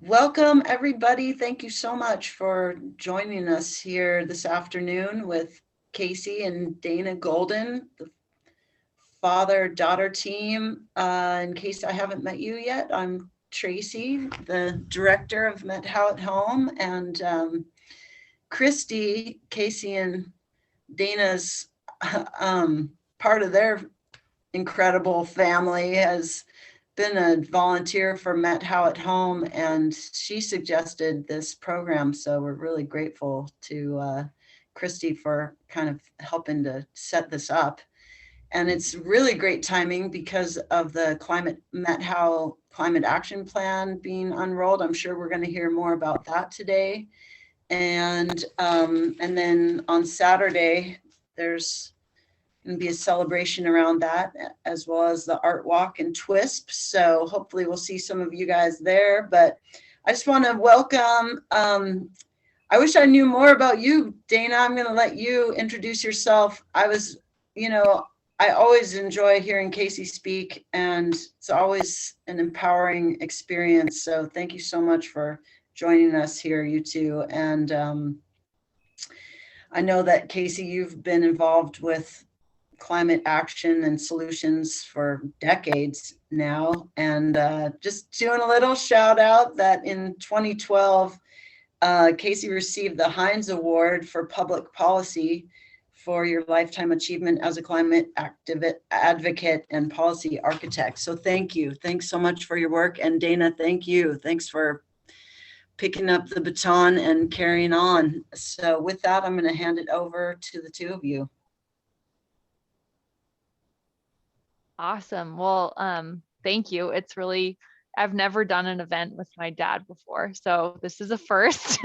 Welcome, everybody. Thank you so much for joining us here this afternoon with Casey and Dana Golden, the father-daughter team. In case I haven't met you yet, I'm Tracy, the director of Met How at Home, and Christy, Casey and Dana's part of their incredible family, has been a volunteer for Met How at Home, and she suggested this program. So we're really grateful to Christy for kind of helping to set this up. And it's really great timing because of the Met How Climate Action Plan being unrolled. I'm sure we're going to hear more about that today. And then on Saturday, there's going to be a celebration around that, as well as the art walk and TWISP. So hopefully we'll see some of you guys there. But I just want to welcome, I wish I knew more about you, Dana. I'm going to let you introduce yourself. I always enjoy hearing Casey speak, and it's always an empowering experience. So thank you so much for joining us here, you two. And I know that, Casey, you've been involved with climate action and solutions for decades now. And just doing a little shout out that in 2012, Casey received the Heinz Award for Public Policy for your lifetime achievement as a climate advocate and policy architect. So thank you. Thanks so much for your work. And Dana, thank you. Thanks for picking up the baton and carrying on. So with that, I'm going to hand it over to the two of you. Awesome. Well, thank you. I've never done an event with my dad before, so this is a first.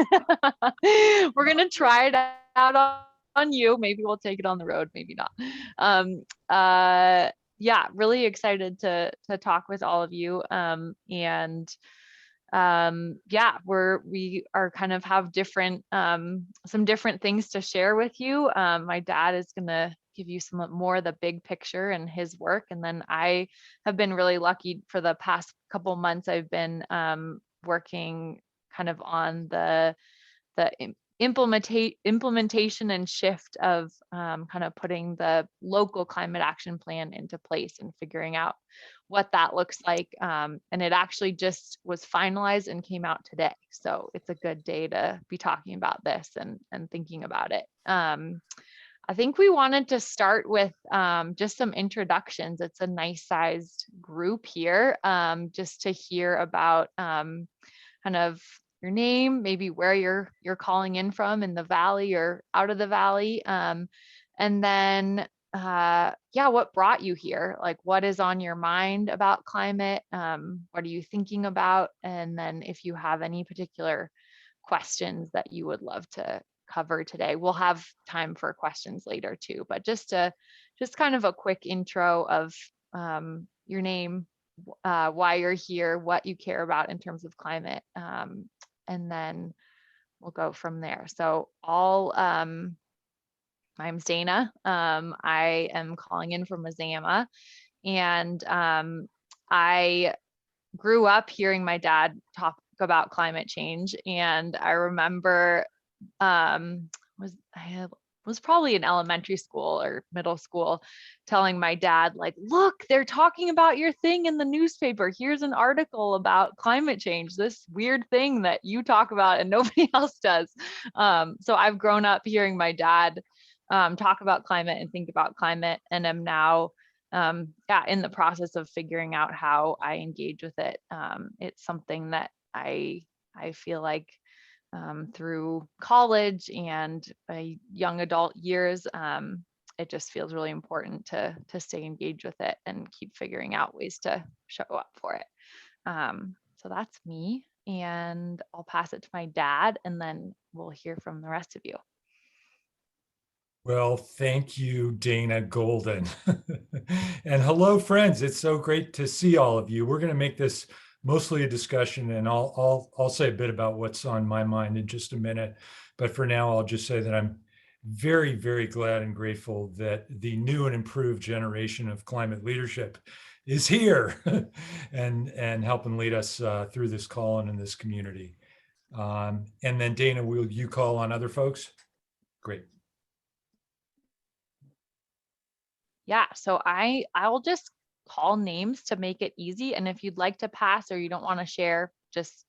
We're going to try it out on you. Maybe we'll take it on the road, maybe not. Yeah, really excited to talk with all of you. Yeah, we are kind of have some different things to share with you. My dad is going to give you some more of the big picture and his work. And then I have been really lucky for the past couple months. I've been working kind of on the implementation and shift of kind of putting the local climate action plan into place and figuring out what that looks like. And it actually just was finalized and came out today. So it's a good day to be talking about this and thinking about it. I think we wanted to start with just some introductions. It's a nice sized group here, just to hear about kind of your name, maybe where you're calling in from, in the valley or out of the valley. And then, yeah, what brought you here? Like, what is on your mind about climate? What are you thinking about? And then if you have any particular questions that you would love to cover today. We'll have time for questions later too, but just kind of a quick intro of your name, why you're here, what you care about in terms of climate, and then we'll go from there. So my name's Dana. I am calling in from Mazama, and I grew up hearing my dad talk about climate change, and I remember was probably in elementary school or middle school telling my dad, like, look, they're talking about your thing in the newspaper. Here's an article about climate change, this weird thing that you talk about and nobody else does. So I've grown up hearing my dad talk about climate and think about climate, and am now in the process of figuring out how I engage with it. It's something that I feel like through college and young adult years, it just feels really important to stay engaged with it and keep figuring out ways to show up for it. So that's me, and I'll pass it to my dad, and then we'll hear from the rest of you. Well, thank you, Dana Golden. And hello, friends. It's so great to see all of you. We're going to make this mostly a discussion, and I'll say a bit about what's on my mind in just a minute. But for now, I'll just say that I'm very, very glad and grateful that the new and improved generation of climate leadership is here and helping lead us through this call and in this community. And then Dana, will you call on other folks? Great. Yeah, so I'll just call names to make it easy. And if you'd like to pass or you don't want to share, just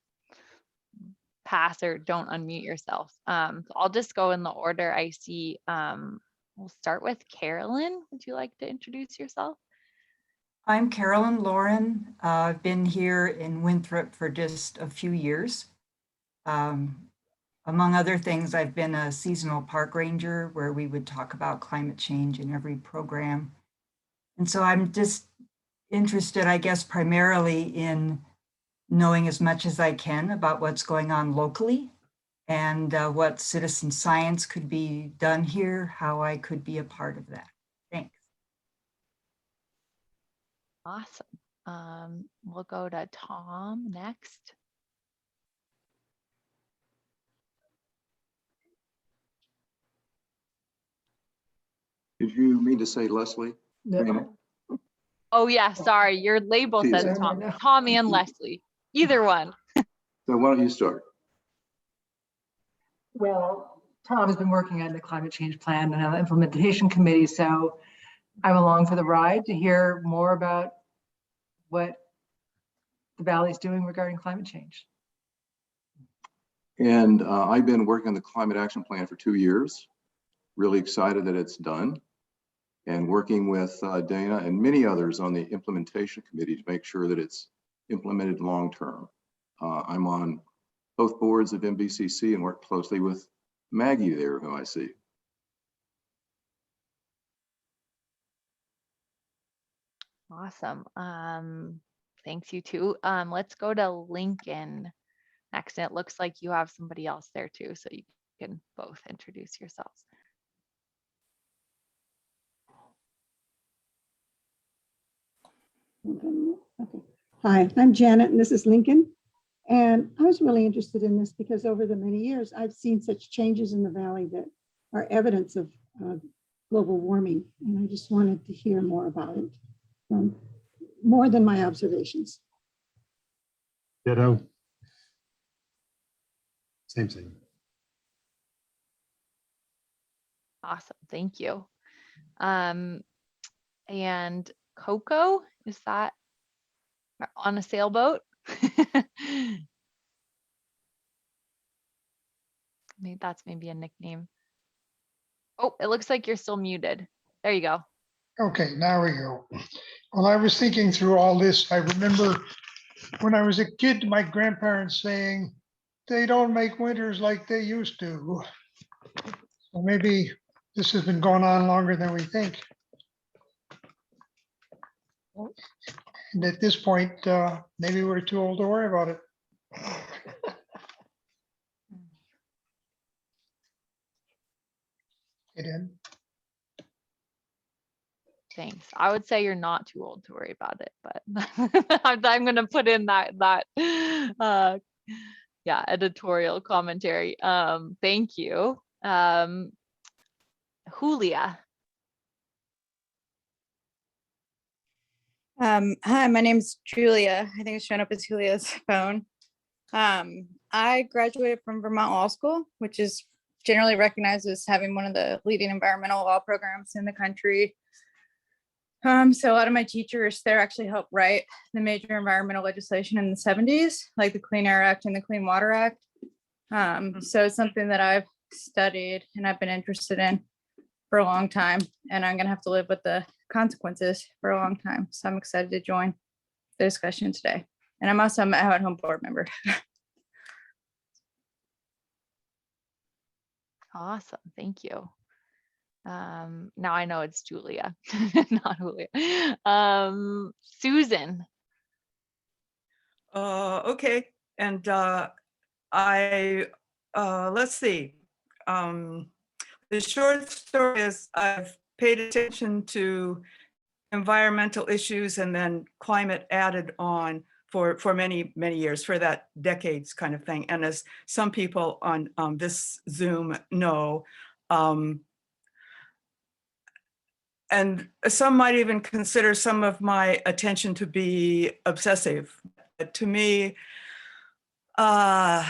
pass or don't unmute yourself. So I'll just go in the order I see. We'll start with Carolyn. Would you like to introduce yourself? I'm Carolyn Lauren. I've been here in Winthrop for just a few years. Among other things, I've been a seasonal park ranger where we would talk about climate change in every program. And so I'm just interested, I guess, primarily in knowing as much as I can about what's going on locally and what citizen science could be done here, how I could be a part of that. Thanks. Awesome. We'll go to Tom next. Did you mean to say Leslie? No. Oh yeah, sorry. Your label Teasing. says Tom. Tom and Leslie. Either one. So why don't you start? Well, Tom has been working on the climate change plan and the implementation committee, so I'm along for the ride to hear more about what the Valley is doing regarding climate change. And I've been working on the climate action plan for 2 years. Really excited that it's done. And working with Dana and many others on the implementation committee to make sure that it's implemented long term. I'm on both boards of MBCC and work closely with Maggie there, who I see. Awesome. Thanks, you two. Let's go to Lincoln next. And it looks like you have somebody else there too, so you can both introduce yourselves. Okay. Hi, I'm Janet and this is Lincoln. And I was really interested in this because over the many years, I've seen such changes in the Valley that are evidence of global warming. And I just wanted to hear more about it, more than my observations. Ditto. Same thing. Awesome, thank you. And Coco, is that on a sailboat? Maybe a nickname. Oh, it looks like you're still muted. There you go. Okay, now we go. Well, I was thinking through all this. I remember when I was a kid, my grandparents saying, they don't make winters like they used to. So maybe this has been going on longer than we think. And at this point, maybe we're too old to worry about it. It in. Thanks. I would say you're not too old to worry about it, but I'm going to put in that yeah, editorial commentary. Thank you. Julia. Hi, my name's Julia. I think it's showing up as Julia's phone. I graduated from Vermont Law School, which is generally recognized as having one of the leading environmental law programs in the country. So a lot of my teachers there actually helped write the major environmental legislation in the 70s, like the Clean Air Act and the Clean Water Act. So it's something that I've studied and I've been interested in for a long time, and I'm gonna have to live with the consequences for a long time. So I'm excited to join the discussion today. And I'm also an at-home board member. Awesome, thank you. Now I know it's Julia, not Julia. Susan. Okay, and let's see. The short story is I've paid attention to environmental issues and then climate added on for many years, for that decades kind of thing. And as some people on this Zoom know, And some might even consider some of my attention to be obsessive. But to me, that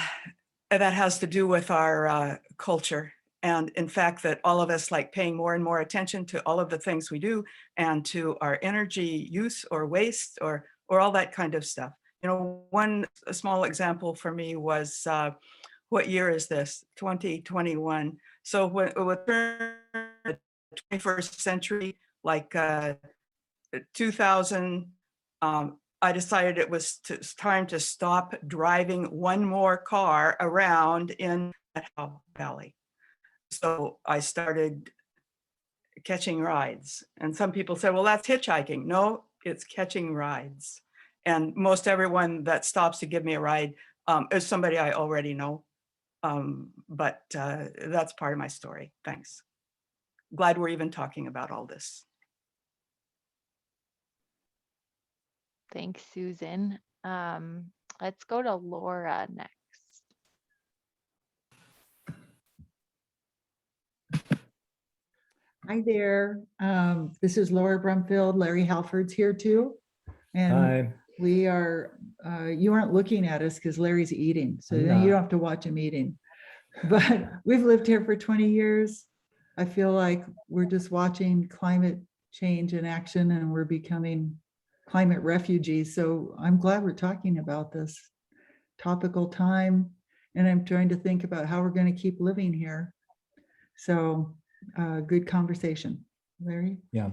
has to do with our culture. And in fact, that all of us like paying more and more attention to all of the things we do and to our energy use or waste or all that kind of stuff. You know, one small example for me was, what year is this? 2021. So when the 21st century, like 2000, I decided it was time to stop driving one more car around in Methow Valley. So I started catching rides. And some people said, well, that's hitchhiking. No, it's catching rides. And most everyone that stops to give me a ride is somebody I already know. But that's part of my story. Thanks. Glad we're even talking about all this. Thanks, Susan. Let's go to Laura next. Hi there. This is Laura Brumfield. Larry Halford's here too. And Hi. we are, you aren't looking at us because Larry's eating. So I'm then you not. don't have to watch him eating. But we've lived here for 20 years. I feel like we're just watching climate change in action and we're becoming climate refugees. So I'm glad we're talking about this topical time. And I'm trying to think about how we're going to keep living here. So good conversation. Larry? Yeah.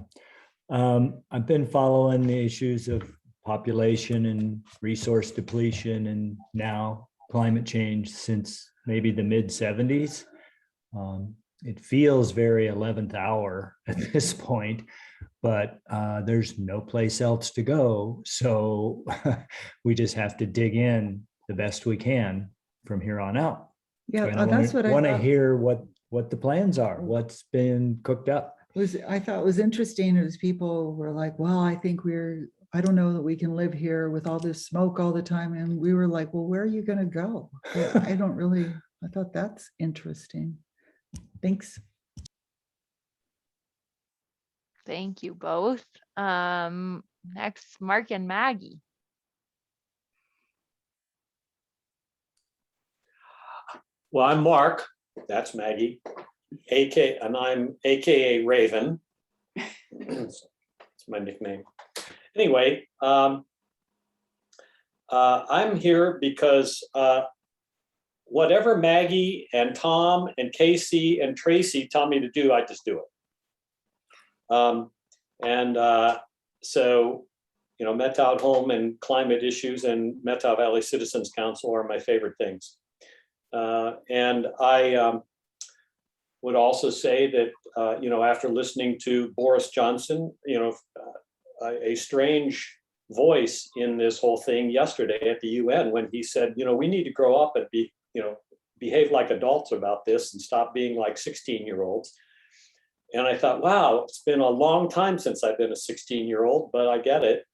I've been following the issues of population and resource depletion and now climate change since maybe the mid 70s. It feels very 11th hour at this point, but there's no place else to go. So we just have to dig in the best we can from here on out. Yeah, And that's what I want to thought. hear what the plans are, what's been cooked up. I thought was interesting is people were like, well, I think I don't know that we can live here with all this smoke all the time. And we were like, well, where are you going to go? I thought that's interesting. Thanks. Thank you both. Next, Mark and Maggie. Well, I'm Mark. That's Maggie. And I'm AKA Raven. It's my nickname. Anyway, I'm here because whatever Maggie and Tom and Casey and Tracy tell me to do, I just do it. So, you know, Methow Home and climate issues and Methow Valley Citizens Council are my favorite things. And I would also say that, you know, after listening to Boris Johnson, you know, a strange voice in this whole thing yesterday at the UN when he said, you know, we need to grow up and be, you know, behave like adults about this and stop being like 16-year-olds. And I thought, wow, it's been a long time since I've been a 16-year-old, but I get it.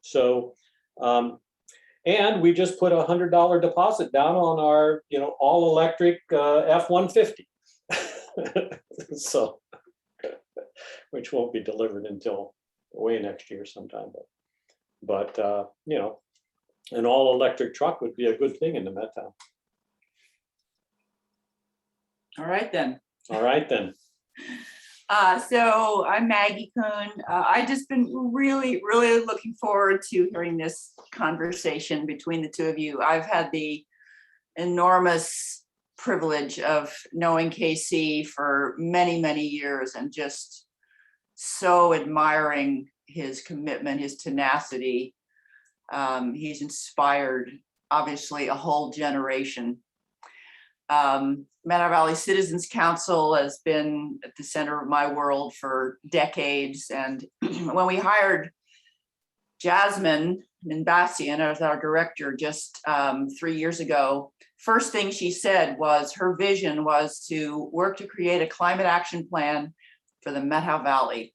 So, and we just put $100 deposit down on our, you know, all electric F-150. So, which won't be delivered until way next year sometime. But you know, an all electric truck would be a good thing in the Methow. All right then. All right then. So I'm Maggie Kuhn. I've just been really looking forward to hearing this conversation between the two of you. I've had the enormous privilege of knowing KC for many years and just so admiring his commitment, his tenacity. He's inspired, obviously, a whole generation. Methow Valley Citizens Council has been at the center of my world for decades. And when we hired Jasmine Minbasian as our director just 3 years ago, first thing she said was her vision was to work to create a climate action plan for the Methow Valley.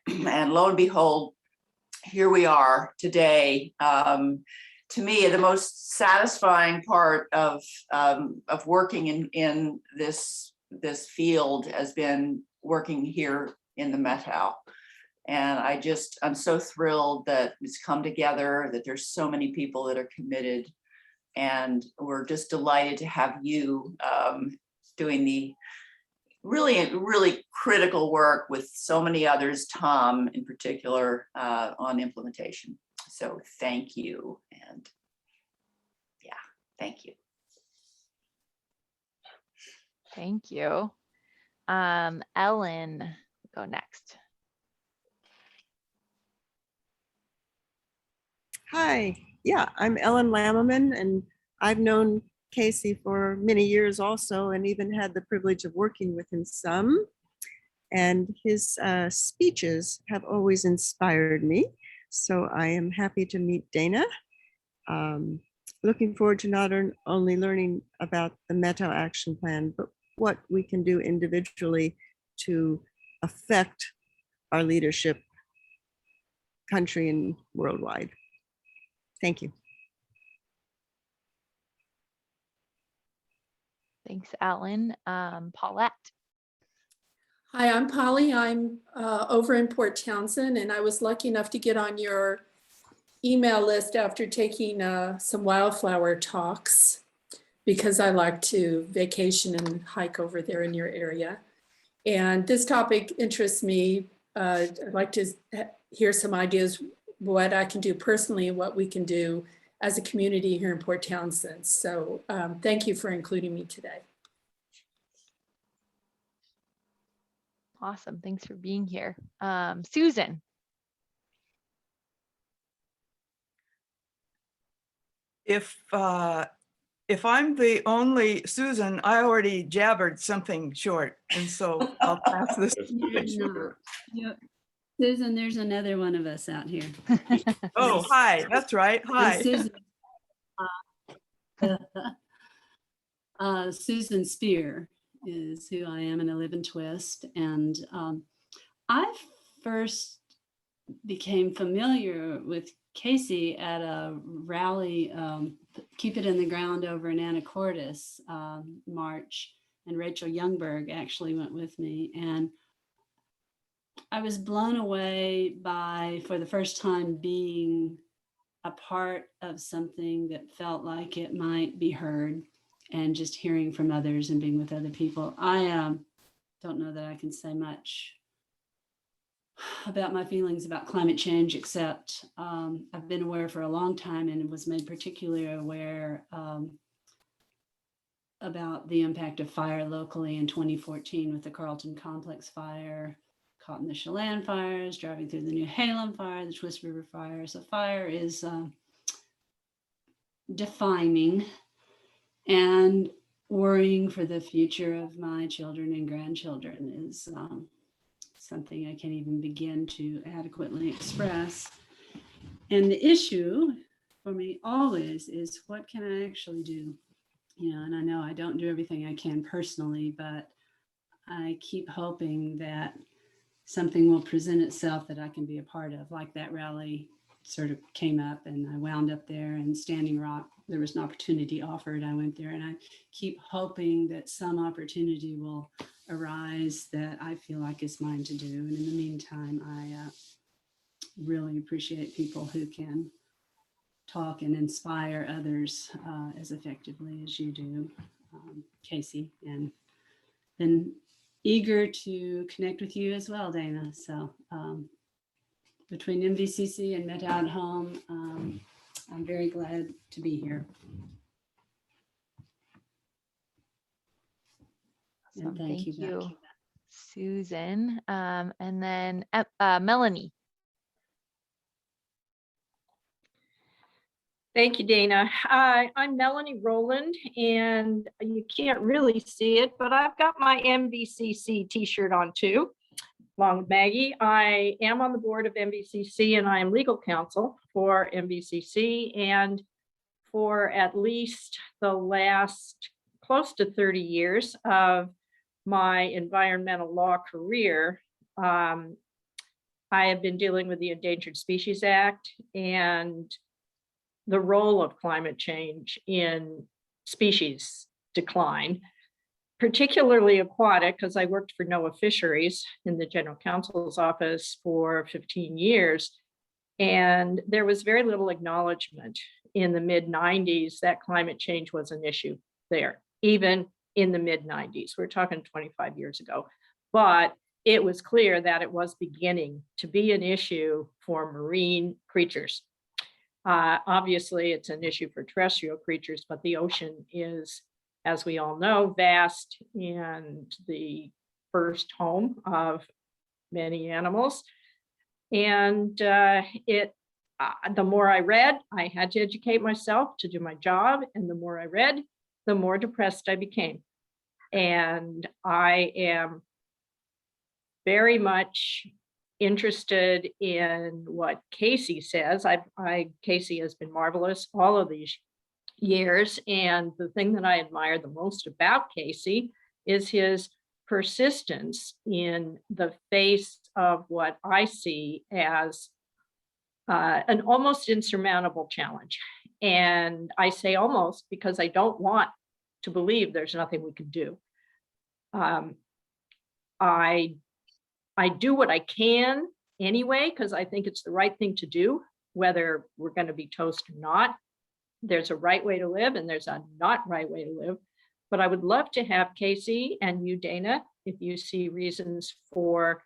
And lo and behold, here we are today. To me, the most satisfying part of working in this field has been working here in the Met-Al. And I'm so thrilled that it's come together, that there's so many people that are committed. And we're just delighted to have you doing the really critical work with so many others, Tom in particular, on implementation. So thank you. And yeah, thank you. Thank you. Ellen, go next. Hi, yeah, I'm Ellen Lammerman, and I've known Casey for many years also, and even had the privilege of working with him some. And his speeches have always inspired me. So I am happy to meet Dana. Looking forward to not only learning about the Met-Al Action Plan, but what we can do individually to affect our leadership country and worldwide. Thank you. Thanks, Ellen. Paulette. Hi, I'm Polly. I'm over in Port Townsend, and I was lucky enough to get on your email list after taking some wildflower talks, because I like to vacation and hike over there in your area. And this topic interests me. I'd like to hear some ideas what I can do personally and what we can do as a community here in Port Townsend. So thank you for including me today. Awesome. Thanks for being here. Susan. If I'm the only Susan, I already jabbered something short, and so I'll pass this. Susan, there's another one of us out here. Oh, hi. That's right. Hi. Susan. Susan Spear is who I am, and I live in Twist. And I first became familiar with Casey at a rally, Keep It in the Ground over in Anacortes March, and Rachel Youngberg actually went with me. And I was blown away by, for the first time, being a part of something that felt like it might be heard, and just hearing from others and being with other people. I don't know that I can say much about my feelings about climate change, except I've been aware for a long time, and was made particularly aware about the impact of fire locally in 2014 with the Carlton Complex fire, caught in the Chelan fires, driving through the New Halem fire, the Twist River fire. So fire is defining and worrying for the future of my children and grandchildren is something I can't even begin to adequately express. And the issue for me always is, what can I actually do? You know, and I know I don't do everything I can personally, but I keep hoping that something will present itself that I can be a part of, like that rally sort of came up and I wound up there, and Standing Rock, there was an opportunity offered. I went there, and I keep hoping that some opportunity will arise that I feel like is mine to do. And in the meantime, I really appreciate people who can talk and inspire others as effectively as you do, Casey, and then eager to connect with you as well, Dana. So between MVCC and Met-Al Home, I'm very glad to be here. Awesome. And thank you, Susan. And then Melanie. Thank you, Dana. I'm Melanie Rowland, and you can't really see it, but I've got my MVCC t-shirt on too, along with Maggie. I am on the board of MVCC, and I am legal counsel for MVCC. And for at least the last close to 30 years of my environmental law career, I have been dealing with the Endangered Species Act and the role of climate change in species decline. particularly aquatic, because I worked for NOAA Fisheries in the general counsel's office for 15 years. And there was very little acknowledgement in the mid-90s that climate change was an issue there, even in the mid-90s. We're talking 25 years ago. But it was clear that it was beginning to be an issue for marine creatures. Obviously, it's an issue for terrestrial creatures, but the ocean is, as we all know, vast and the first home of many animals. And the more I read, I had to educate myself to do my job. And the more I read, the more depressed I became. And I am very much interested in what Casey says. Casey has been marvelous all of these years. And the thing that I admire the most about Casey is his persistence in the face of what I see as an almost insurmountable challenge. And I say almost because I don't want to believe there's nothing we can do. I do what I can anyway, because I think it's the right thing to do, whether we're going to be toast or not. There's a right way to live and there's a not right way to live. But I would love to have Casey and you, Dana, if you see reasons for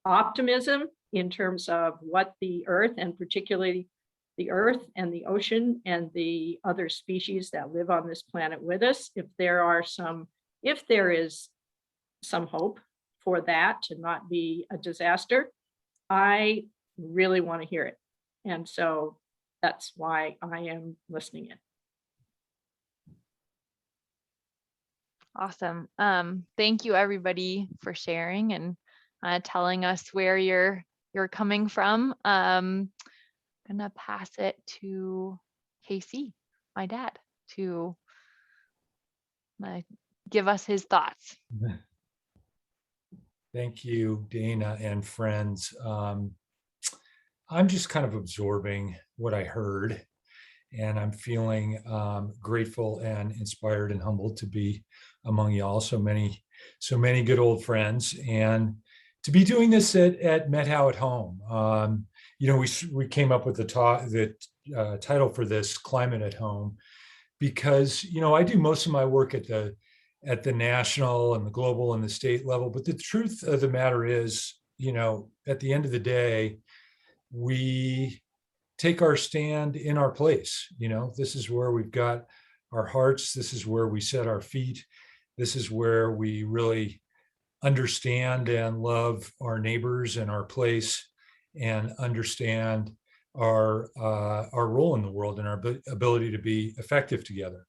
optimism in terms of what the Earth, and particularly the Earth and the ocean and the other species that live on this planet with us, if there is some hope for that to not be a disaster, I really want to hear it. And so that's why I am listening in. Awesome. Thank you everybody for sharing and telling us where you're coming from. I'm gonna pass it to Casey, my dad, to give us his thoughts. Thank you, Dana and friends. I'm just kind of absorbing what I heard, and I'm feeling grateful and inspired and humbled to be among y'all, so many good old friends, and to be doing this at Met How at Home. We came up with the title for this, Climate at Home, because I do most of my work at the national and the global and the state level. But the truth of the matter is, at the end of the day, we take our stand in our place. This is where we've got our hearts. This is where we set our feet. This is where we really understand and love our neighbors and our place, and understand our role in the world and our ability to be effective together.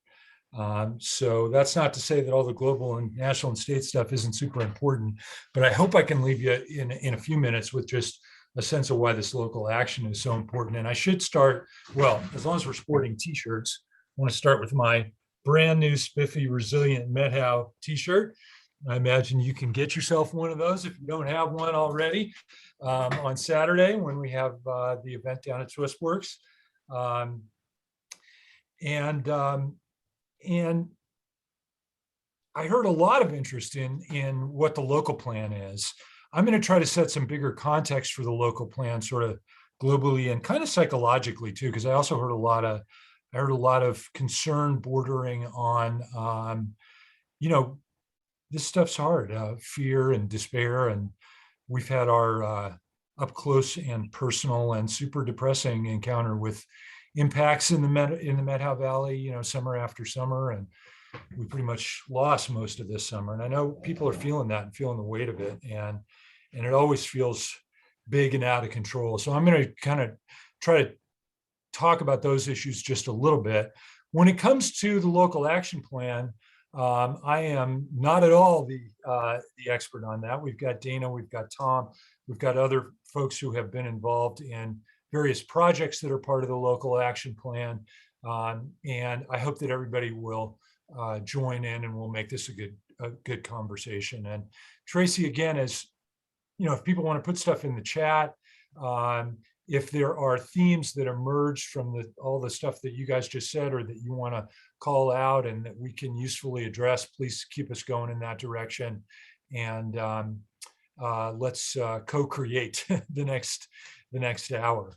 So that's not to say that all the global and national and state stuff isn't super important, but I hope I can leave you in a few minutes with just a sense of why this local action is so important. And I should start, well, as long as we're sporting t-shirts, I want to start with my brand new spiffy Resilient Met How t-shirt. I imagine you can get yourself one of those if you don't have one already on Saturday when we have the event down at Swissworks. And I heard a lot of interest in what the local plan is. I'm going to try to set some bigger context for the local plan, sort of globally and kind of psychologically too, because I also heard a lot of concern bordering on, this stuff's hard, fear and despair, and we've had our up close and personal and super depressing encounter with impacts in the Met How Valley, summer after summer, and we pretty much lost most of this summer. And I know people are feeling that and feeling the weight of it, and it always feels big and out of control. So I'm going to kind of try to talk about those issues just a little bit. When it comes to the local action plan, I am not at all the expert on that. We've got Dana, we've got Tom, we've got other folks who have been involved in various projects that are part of the local action plan. And I hope that everybody will join in, and we'll make this a good conversation. And Tracy, again, as if people want to put stuff in the chat, if there are themes that emerged from all the stuff that you guys just said, or that you want to call out and that we can usefully address, please keep us going in that direction. And let's co-create the next hour.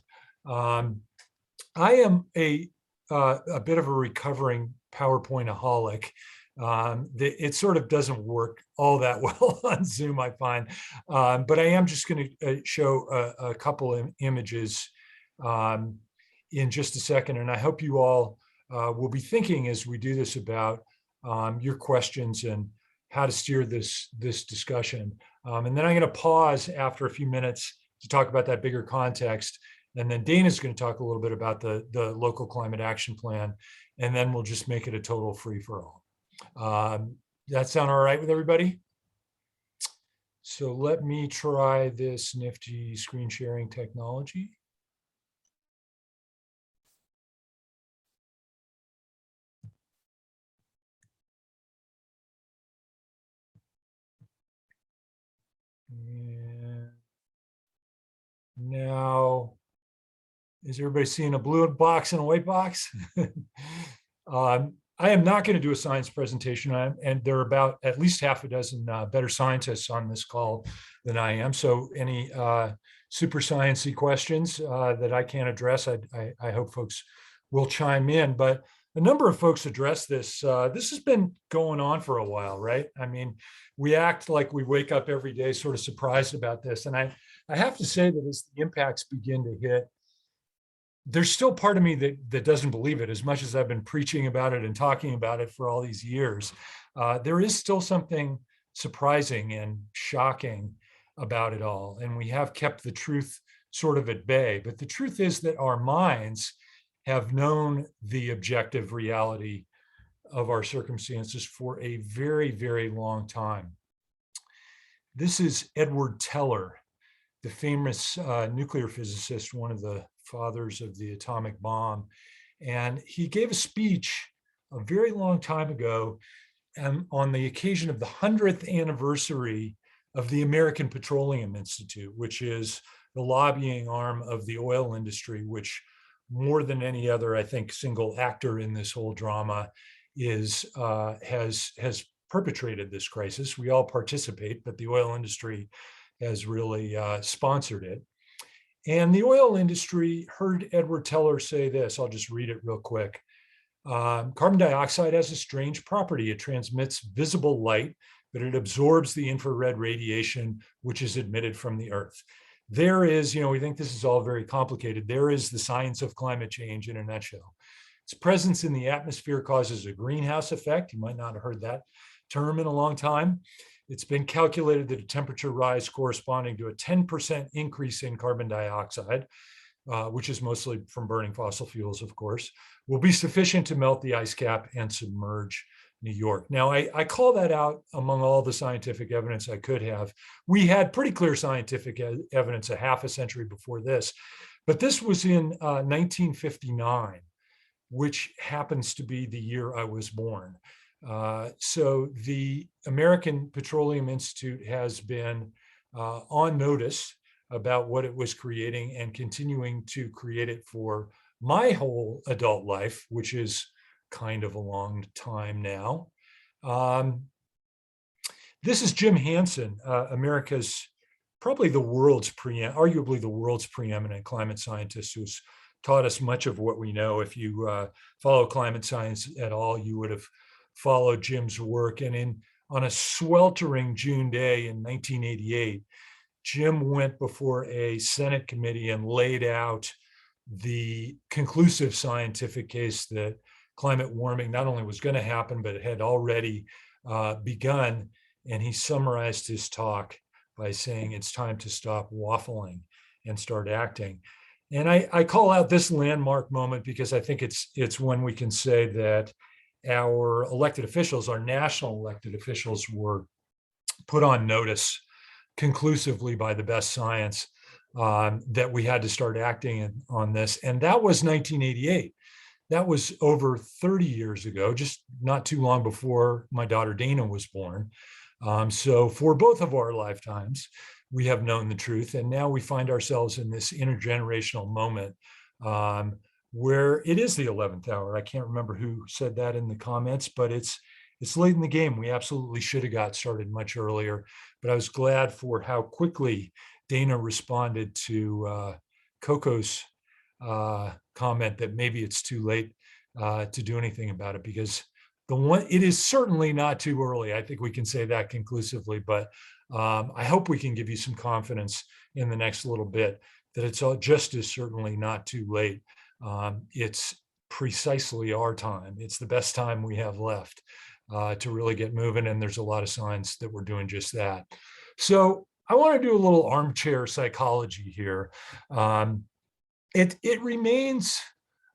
I am a bit of a recovering PowerPoint-aholic. It sort of doesn't work all that well on Zoom, I find. But I am just going to show a couple of images in just a second. And I hope you all will be thinking as we do this about your questions and how to steer this discussion. And then I'm going to pause after a few minutes to talk about that bigger context. And then Dana's going to talk a little bit about the local climate action plan. And then we'll just make it a total free-for-all. That sound all right with everybody? So let me try this nifty screen sharing technology. And now, is everybody seeing a blue box and a white box? I am not going to do a science presentation, and there are about at least half a dozen better scientists on this call than I am. So any super sciencey questions that I can't address, I hope folks will chime in. But a number of folks address this. This has been going on for a while, right? I mean, we act like we wake up every day sort of surprised about this. And I have to say that as the impacts begin to hit, there's still part of me that doesn't believe it, as much as I've been preaching about it and talking about it for all these years. There is still something surprising and shocking about it all. And we have kept the truth sort of at bay. But the truth is that our minds have known the objective reality of our circumstances for a very, very long time. This is Edward Teller, the famous nuclear physicist, one of the fathers of the atomic bomb. And he gave a speech a very long time ago on the occasion of the 100th anniversary of the American Petroleum Institute, which is the lobbying arm of the oil industry, which more than any other, I think, single actor in this whole drama has perpetrated this crisis. We all participate, but the oil industry has really sponsored it. And the oil industry heard Edward Teller say this. I'll just read it real quick. Carbon dioxide has a strange property. It transmits visible light, but it absorbs the infrared radiation, which is emitted from the earth. There is, we think this is all very complicated. There is the science of climate change in a nutshell. Its presence in the atmosphere causes a greenhouse effect. You might not have heard that term in a long time. It's been calculated that a temperature rise corresponding to a 10% increase in carbon dioxide, which is mostly from burning fossil fuels, of course, will be sufficient to melt the ice cap and submerge New York. Now, I call that out among all the scientific evidence I could have. We had pretty clear scientific evidence a half a century before this, but this was in 1959, which happens to be the year I was born. So the American Petroleum Institute has been on notice about what it was creating and continuing to create it for my whole adult life, which is kind of a long time now. This is Jim Hansen, America's, probably the world's, arguably the world's preeminent climate scientist, who's taught us much of what we know. If you follow climate science at all, you would have followed Jim's work. And on a sweltering June day in 1988, Jim went before a Senate committee and laid out the conclusive scientific case that climate warming not only was going to happen, but it had already begun. And he summarized his talk by saying, it's time to stop waffling and start acting. And I call out this landmark moment because I think it's when we can say that our elected officials, our national elected officials, were put on notice conclusively by the best science that we had to start acting on this. And that was 1988. That was over 30 years ago, just not too long before my daughter Dana was born. So for both of our lifetimes, we have known the truth. And now we find ourselves in this intergenerational moment where it is the 11th hour. I can't remember who said that in the comments, but it's late in the game. We absolutely should have got started much earlier, but I was glad for how quickly Dana responded to Coco's comment that maybe it's too late to do anything about it, because it is certainly not too early. I think we can say that conclusively, but I hope we can give you some confidence in the next little bit that it's all just as certainly not too late. It's precisely our time. It's the best time we have left to really get moving. And there's a lot of signs that we're doing just that. So I want to do a little armchair psychology here. It remains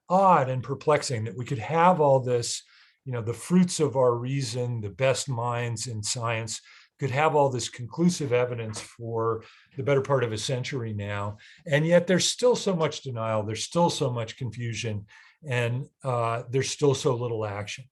odd and perplexing that we could have all this, the fruits of our reason, the best minds in science could have all this conclusive evidence for the better part of a century now. And yet there's still so much denial, there's still so much confusion, and there's still so little action.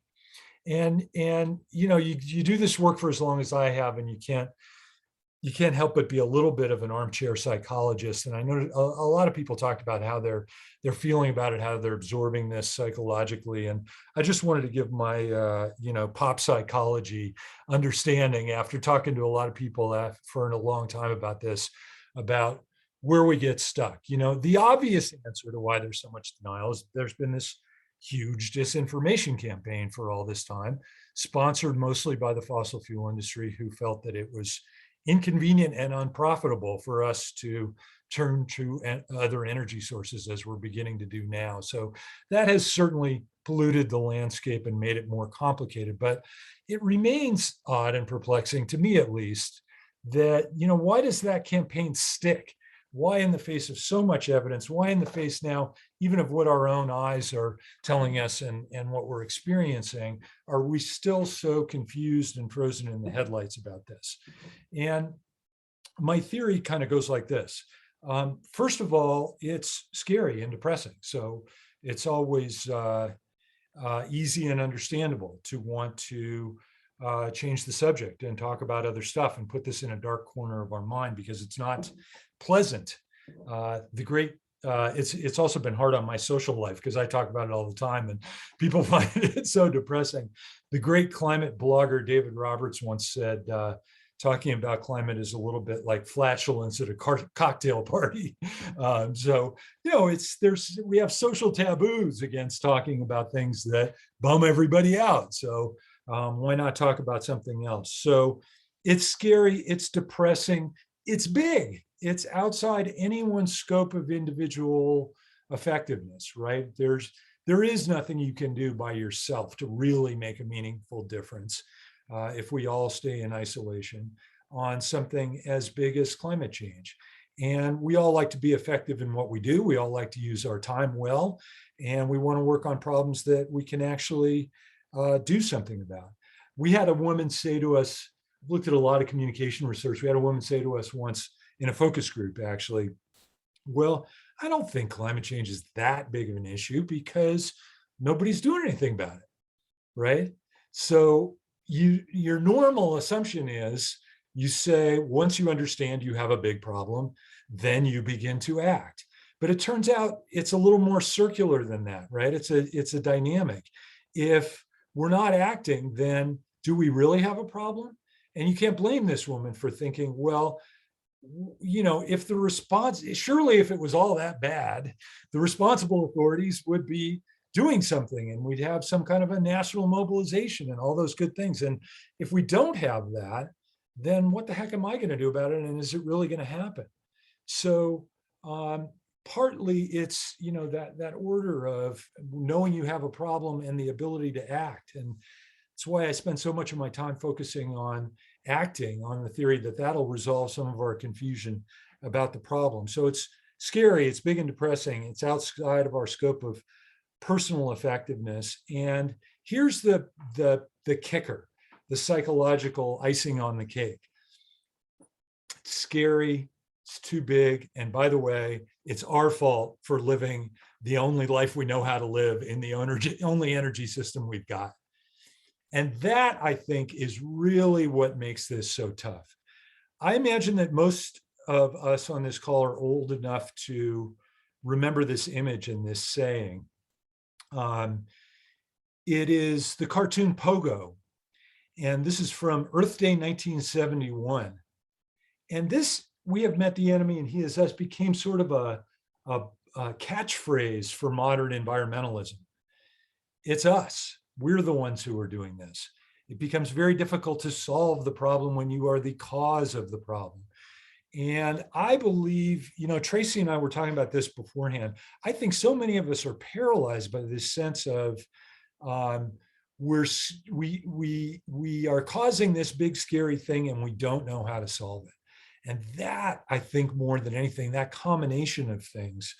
And you do this work for as long as I have, and you can't help but be a little bit of an armchair psychologist. And I know a lot of people talked about how they're feeling about it, how they're absorbing this psychologically. And I just wanted to give my, pop psychology understanding after talking to a lot of people for a long time about this, about where we get stuck. The obvious answer to why there's so much denial is there's been this huge disinformation campaign for all this time, sponsored mostly by the fossil fuel industry, who felt that it was inconvenient and unprofitable for us to turn to other energy sources, as we're beginning to do now. So that has certainly polluted the landscape and made it more complicated, but it remains odd and perplexing, to me at least, that, why does that campaign stick? Why, in the face of so much evidence, why in the face now, even of what our own eyes are telling us and what we're experiencing, are we still so confused and frozen in the headlights about this? And my theory kind of goes like this. First of all, it's scary and depressing. So it's always easy and understandable to want to change the subject and talk about other stuff and put this in a dark corner of our mind, because it's not pleasant. It's also been hard on my social life, because I talk about it all the time and people find it so depressing. The great climate blogger David Roberts once said, talking about climate is a little bit like flatulence at a cocktail party. We have social taboos against talking about things that bum everybody out. So why not talk about something else? So it's scary, it's depressing, it's big. It's outside anyone's scope of individual effectiveness, right? There is nothing you can do by yourself to really make a meaningful difference if we all stay in isolation on something as big as climate change. And we all like to be effective in what we do. We all like to use our time well, and we want to work on problems that we can actually do something about. We had a woman say to us, looked at a lot of communication research. We had a woman say to us once in a focus group, actually, well, I don't think climate change is that big of an issue because nobody's doing anything about it, right? So your normal assumption is you say, once you understand you have a big problem, then you begin to act. But it turns out it's a little more circular than that, right? It's a dynamic. If we're not acting, then do we really have a problem? And you can't blame this woman for thinking, well, if the response, surely if it was all that bad, the responsible authorities would be doing something and we'd have some kind of a national mobilization and all those good things. And if we don't have that, then what the heck am I going to do about it? And is it really going to happen? So partly it's, that order of knowing you have a problem and the ability to act. And that's why I spend so much of my time focusing on acting, on the theory that that'll resolve some of our confusion about the problem. So it's scary, it's big and depressing, it's outside of our scope of personal effectiveness. And here's the kicker, the psychological icing on the cake. It's scary, it's too big, and by the way, it's our fault for living the only life we know how to live in the only energy system we've got. And that, I think, is really what makes this so tough. I imagine that most of us on this call are old enough to remember this image and this saying. It is the cartoon Pogo. And this is from Earth Day 1971. And this, "We have met the enemy and he is us," became sort of a catchphrase for modern environmentalism. It's us. We're the ones who are doing this. It becomes very difficult to solve the problem when you are the cause of the problem. And I believe, Tracy and I were talking about this beforehand. I think so many of us are paralyzed by this sense of we are causing this big scary thing and we don't know how to solve it. And that, I think, more than anything, that combination of things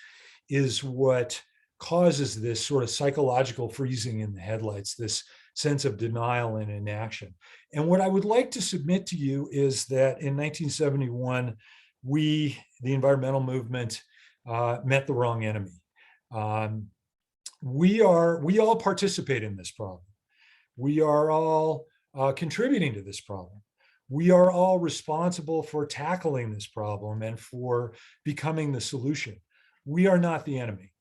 is what causes this sort of psychological freezing in the headlights, this sense of denial and inaction. And what I would like to submit to you is that in 1971, we, the environmental movement, met the wrong enemy. We all participate in this problem. We are all contributing to this problem. We are all responsible for tackling this problem and for becoming the solution. We are not the enemy.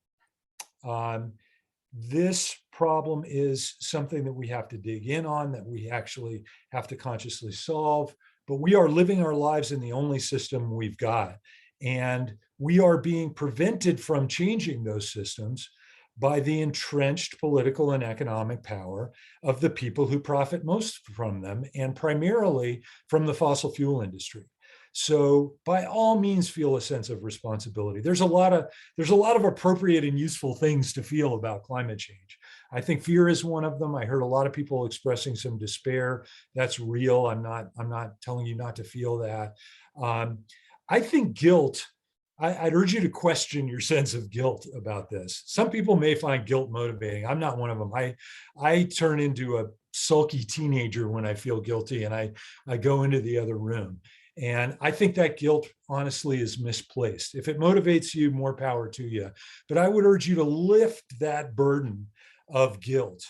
This problem is something that we have to dig in on, that we actually have to consciously solve, but we are living our lives in the only system we've got. And we are being prevented from changing those systems by the entrenched political and economic power of the people who profit most from them, and primarily from the fossil fuel industry. So by all means, feel a sense of responsibility. There's a lot of appropriate and useful things to feel about climate change. I think fear is one of them. I heard a lot of people expressing some despair. That's real. I'm not telling you not to feel that. I think guilt, I'd urge you to question your sense of guilt about this. Some people may find guilt motivating. I'm not one of them. I turn into a sulky teenager when I feel guilty, and I go into the other room. And I think that guilt, honestly, is misplaced. If it motivates you, more power to you. But I would urge you to lift that burden of guilt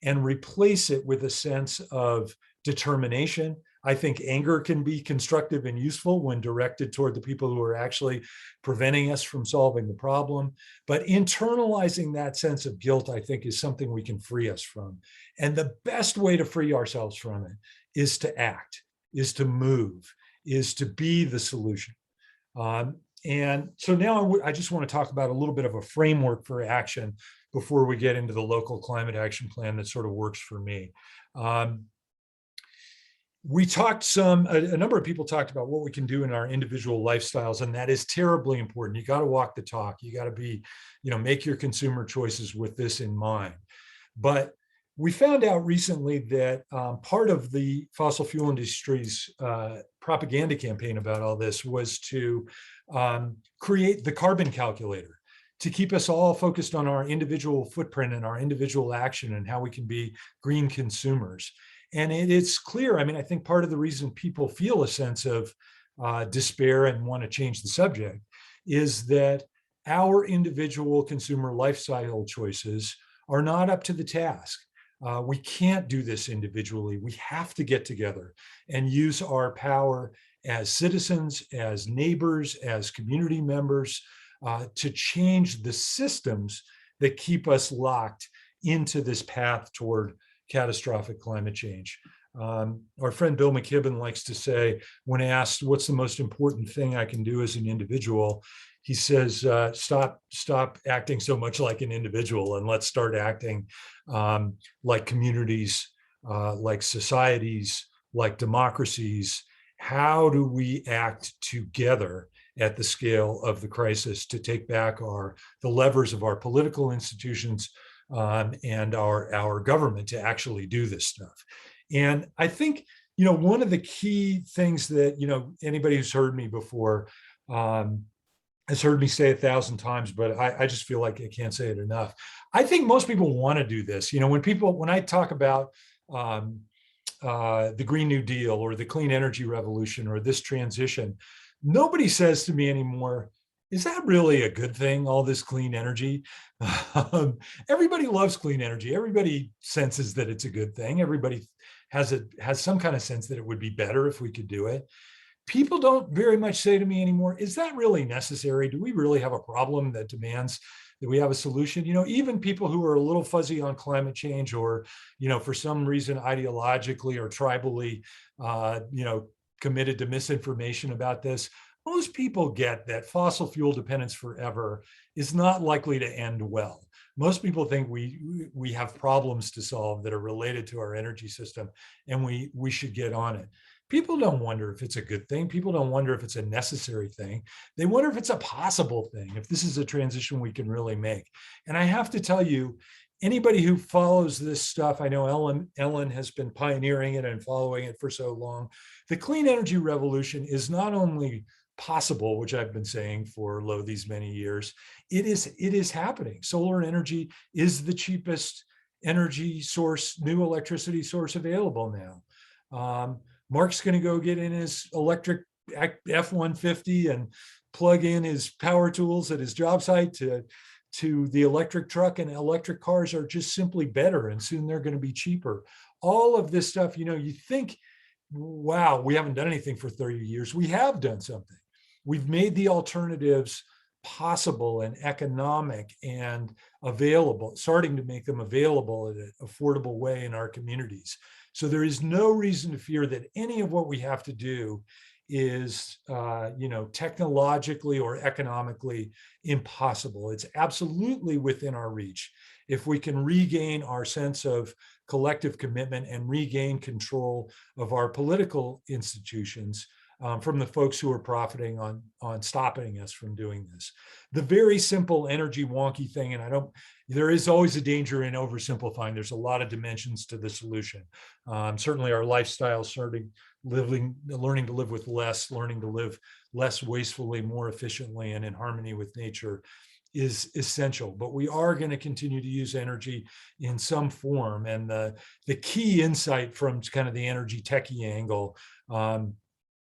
and replace it with a sense of determination. I think anger can be constructive and useful when directed toward the people who are actually preventing us from solving the problem. But internalizing that sense of guilt, I think, is something we can free us from. And the best way to free ourselves from it is to act, is to move, is to be the solution. And so now I just want to talk about a little bit of a framework for action before we get into the local climate action plan that sort of works for me. We talked a number of people talked about what we can do in our individual lifestyles, and that is terribly important. You got to walk the talk. You got to be, make your consumer choices with this in mind. But we found out recently that part of the fossil fuel industry's propaganda campaign about all this was to create the carbon calculator, to keep us all focused on our individual footprint and our individual action and how we can be green consumers. And it's clear, I think part of the reason people feel a sense of despair and want to change the subject is that our individual consumer lifestyle choices are not up to the task. We can't do this individually. We have to get together and use our power as citizens, as neighbors, as community members to change the systems that keep us locked into this path toward catastrophic climate change. Our friend Bill McKibben likes to say, when asked what's the most important thing I can do as an individual, he says, stop acting so much like an individual and let's start acting like communities, like societies, like democracies. How do we act together at the scale of the crisis to take back the levers of our political institutions and our government to actually do this stuff? And I think, one of the key things that, anybody who's heard me before has heard me say 1,000 times, but I just feel like I can't say it enough. I think most people want to do this. When I talk about the Green New Deal or the clean energy revolution or this transition, nobody says to me anymore, is that really a good thing, all this clean energy? Everybody loves clean energy. Everybody senses that it's a good thing. Everybody has some kind of sense that it would be better if we could do it. people don't very much say to me anymore, is that really necessary? Do we really have a problem that demands that we have a solution? You know, even people who are a little fuzzy on climate change, or, you know, for some reason ideologically or tribally, you know, committed to misinformation about this, most people get that fossil fuel dependence forever is not likely to end well. Most people think we have problems to solve that are related to our energy system, and we should get on it. People don't wonder if it's a good thing. People don't wonder if it's a necessary thing. They wonder if it's a possible thing, if this is a transition we can really make. And I have to tell you, anybody who follows this stuff, I know Ellen has been pioneering it and following it for so long. The clean energy revolution is not only possible, which I've been saying for these many years, it is happening. Solar energy is the cheapest energy source, new electricity source available now. Mark's going to go get in his electric F-150 and plug in his power tools at his job site to the electric truck, and electric cars are just simply better, and soon they're going to be cheaper. All of this stuff, you know, you think, wow, we haven't done anything for 30 years. We have done something. We've made the alternatives possible and economic and available, starting to make them available in an affordable way in our communities. So there is no reason to fear that any of what we have to do is, you know, technologically or economically impossible. It's absolutely within our reach if we can regain our sense of collective commitment and regain control of our political institutions from the folks who are profiting on stopping us from doing this. The very simple energy wonky thing, and there is always a danger in oversimplifying. There's a lot of dimensions to the solution. Certainly our lifestyle, learning to live with less, learning to live less wastefully, more efficiently, and in harmony with nature is essential. But we are going to continue to use energy in some form. And the key insight from kind of the energy techie angle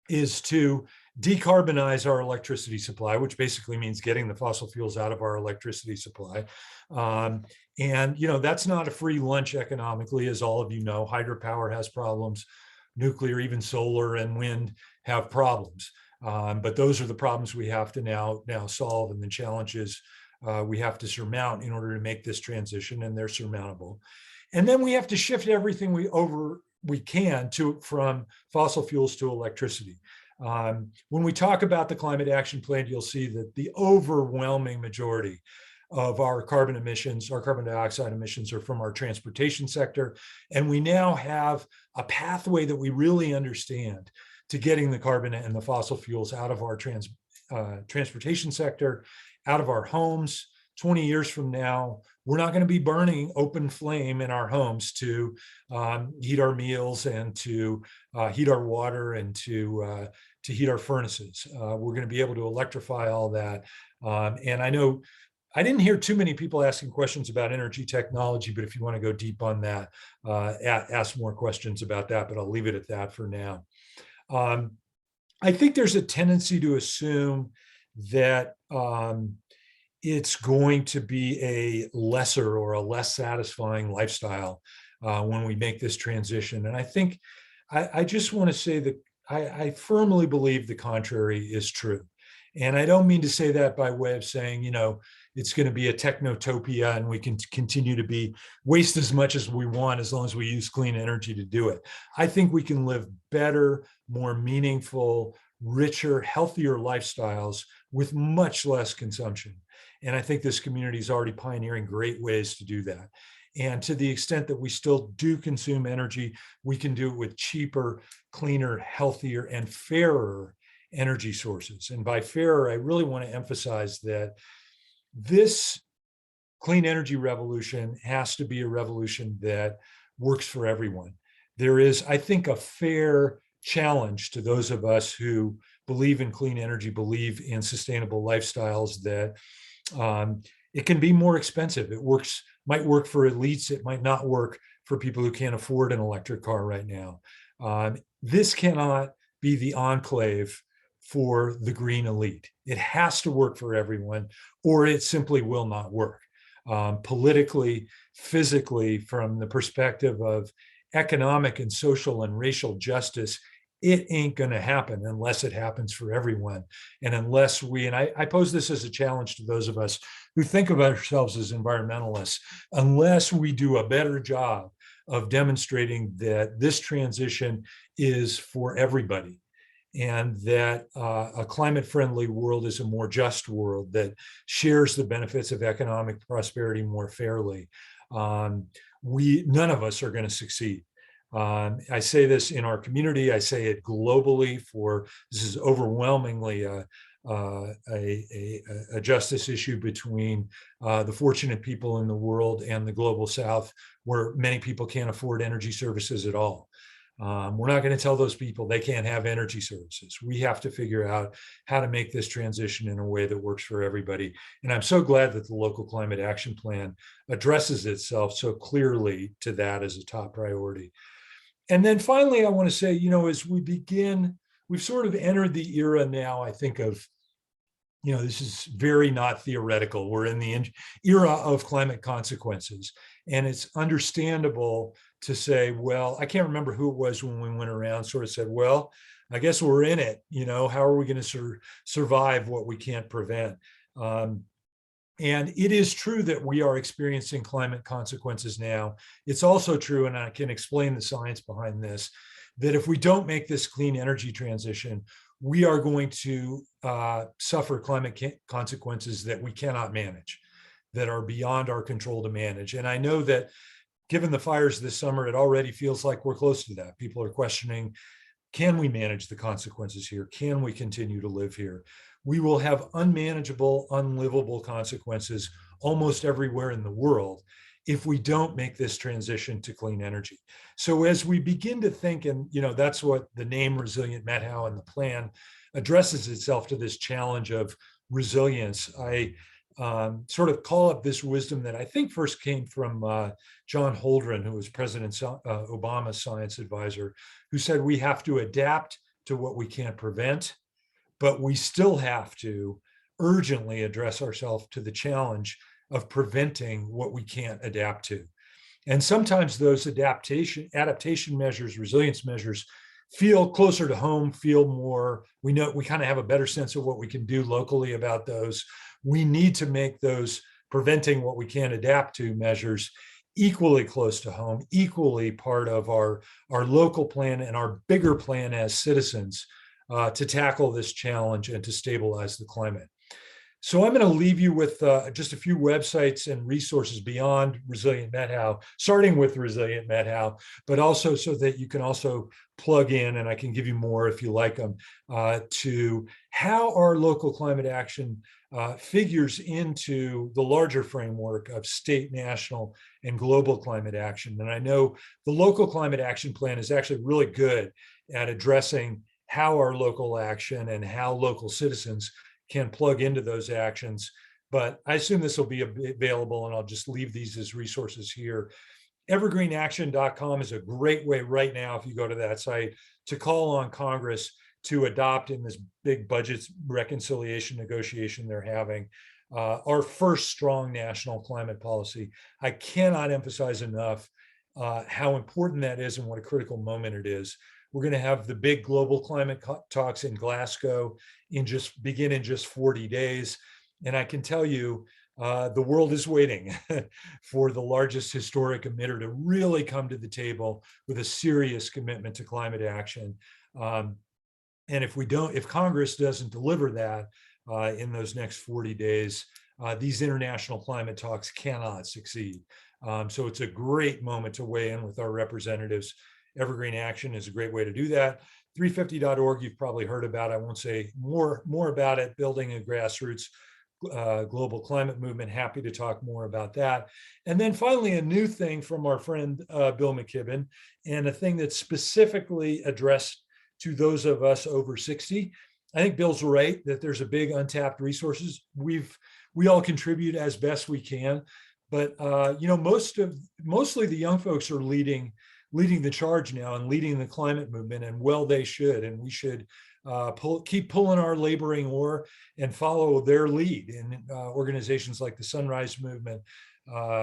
is to decarbonize our electricity supply, which basically means getting the fossil fuels out of our electricity supply. And, you know, that's not a free lunch economically, as all of you know. Hydropower has problems. Nuclear, even solar and wind have problems. But those are the problems we have to now solve, and the challenges we have to surmount in order to make this transition, and they're surmountable. And then we have to shift everything we can from fossil fuels to electricity. When we talk about the climate action plan, you'll see that the overwhelming majority of our carbon emissions, our carbon dioxide emissions, are from our transportation sector. And we now have a pathway that we really understand to getting the carbon and the fossil fuels out of our transportation sector, out of our homes. 20 years from now, we're not going to be burning open flame in our homes to heat our meals and to heat our water and to heat our furnaces. We're going to be able to electrify all that. And I know I didn't hear too many people asking questions about energy technology, but if you want to go deep on that, ask more questions about that, but I'll leave it at that for now. I think there's a tendency to assume that it's going to be a lesser or a less satisfying lifestyle when we make this transition. And I think I just want to say that I firmly believe the contrary is true. And I don't mean to say that by way of saying, you know, it's going to be a technotopia and we can continue to waste as much as we want as long as we use clean energy to do it. I think we can live better, more meaningful, richer, healthier lifestyles with much less consumption. And I think this community is already pioneering great ways to do that. And to the extent that we still do consume energy, we can do it with cheaper, cleaner, healthier, and fairer energy sources. And by fairer, I really want to emphasize that this clean energy revolution has to be a revolution that works for everyone. There is, I think, a fair challenge to those of us who believe in clean energy, believe in sustainable lifestyles, that it can be more expensive. It might work for elites. It might not work for people who can't afford an electric car right now. This cannot be the enclave for the green elite. It has to work for everyone, or it simply will not work. Politically, physically, from the perspective of economic and social and racial justice, it ain't going to happen unless it happens for everyone. And unless we, and I pose this as a challenge to those of us who think of ourselves as environmentalists, unless we do a better job of demonstrating that this transition is for everybody, and that a climate-friendly world is a more just world that shares the benefits of economic prosperity more fairly, none of us are going to succeed. I say this in our community. I say it globally. This is overwhelmingly a justice issue between the fortunate people in the world and the global South, where many people can't afford energy services at all. We're not going to tell those people they can't have energy services. We have to figure out how to make this transition in a way that works for everybody. And I'm so glad that the local climate action plan addresses itself so clearly to that as a top priority. And then finally, I want to say, as we begin, we've sort of entered the era now, I think, of, this is very not theoretical. We're in the era of climate consequences. And it's understandable to say, well, I can't remember who it was when we went around, sort of said, well, I guess we're in it. How are we going to survive what we can't prevent? And it is true that we are experiencing climate consequences now. It's also true, and I can explain the science behind this, that if we don't make this clean energy transition, we are going to suffer climate consequences that we cannot manage, that are beyond our control to manage. And I know that given the fires this summer, it already feels like we're close to that. People are questioning, can we manage the consequences here? Can we continue to live here? We will have unmanageable, unlivable consequences almost everywhere in the world if we don't make this transition to clean energy. So as we begin to think, and that's what the name Resilient Met-How and the plan addresses itself to, this challenge of resilience, I sort of call up this wisdom that I think first came from John Holdren, who was President Obama's science advisor, who said we have to adapt to what we can't prevent, but we still have to urgently address ourselves to the challenge of preventing what we can't adapt to. And sometimes those adaptation measures, resilience measures, feel closer to home, feel more, we kind of have a better sense of what we can do locally about those. We need to make those preventing what we can't adapt to measures equally close to home, equally part of our local plan and our bigger plan as citizens to tackle this challenge and to stabilize the climate. So I'm going to leave you with just a few websites and resources beyond Resilient Met-How, starting with Resilient Met-How, but also so that you can also plug in, and I can give you more if you like them, to how our local climate action figures into the larger framework of state, national, and global climate action. And I know the local climate action plan is actually really good at addressing how our local action and how local citizens can plug into those actions. But I assume this will be available, and I'll just leave these as resources here. Evergreenaction.com is a great way right now, if you go to that site, to call on Congress to adopt in this big budget reconciliation negotiation they're having our first strong national climate policy. I cannot emphasize enough how important that is and what a critical moment it is. We're going to have the big global climate talks in Glasgow begin in just 40 days. And I can tell you, the world is waiting for the largest historic emitter to really come to the table with a serious commitment to climate action. And if Congress doesn't deliver that in those next 40 days, these international climate talks cannot succeed. So it's a great moment to weigh in with our representatives. Evergreen Action is a great way to do that. 350.org, you've probably heard about. I won't say more about it. Building a grassroots global climate movement. Happy to talk more about that. And then finally, a new thing from our friend Bill McKibben, and a thing that's specifically addressed to those of us over 60. I think Bill's right that there's a big untapped resources. We all contribute as best we can, but mostly the young folks are leading the charge now and leading the climate movement, and well, they should, and we should keep pulling our laboring oar and follow their lead in organizations like the Sunrise Movement,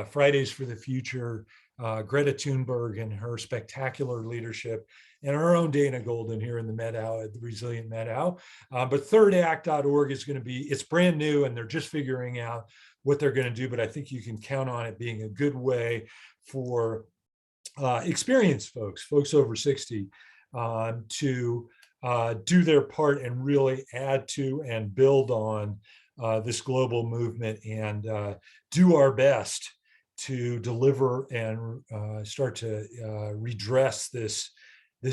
Fridays for the Future, Greta Thunberg and her spectacular leadership, and our own Dana Golden here in the Met-Ow, at the Resilient Met-Ow. But thirdact.org is going to be, it's brand new and they're just figuring out what they're going to do, but I think you can count on it being a good way for experienced folks over 60, to do their part and really add to and build on this global movement, and do our best to deliver and start to redress this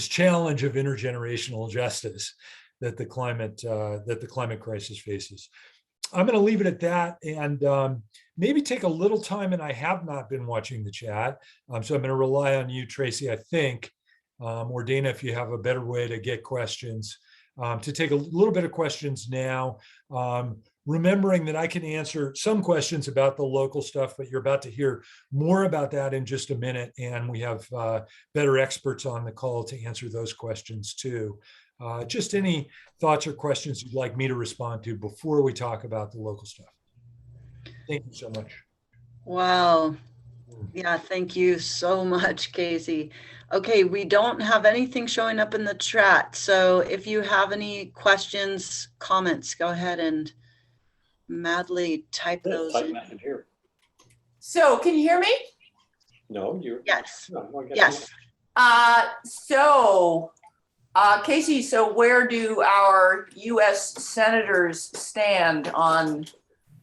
challenge of intergenerational justice that the climate crisis faces. I'm going to leave it at that, and maybe take a little time, and I have not been watching the chat, so I'm going to rely on you, Tracy, I think, or Dana, if you have a better way to get questions, to take a little bit of questions now, remembering that I can answer some questions about the local stuff, but you're about to hear more about that in just a minute, and we have better experts on the call to answer those questions too. Just any thoughts or questions you'd like me to respond to before we talk about the local stuff. Thank you so much. Wow. Yeah, thank you so much, Casey. Okay, we don't have anything showing up in the chat. So if you have any questions, comments, go ahead and madly type those Type in. that in here. So can you hear me? No, you're. Yes. No, I guess Yes. Casey, so where do our US senators stand on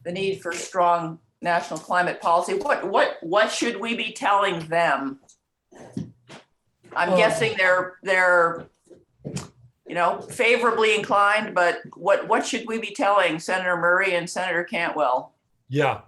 the need for strong national climate policy? What should we be telling them? I'm guessing they're favorably inclined, but what should we be telling Senator Murray and Senator Cantwell? Yeah.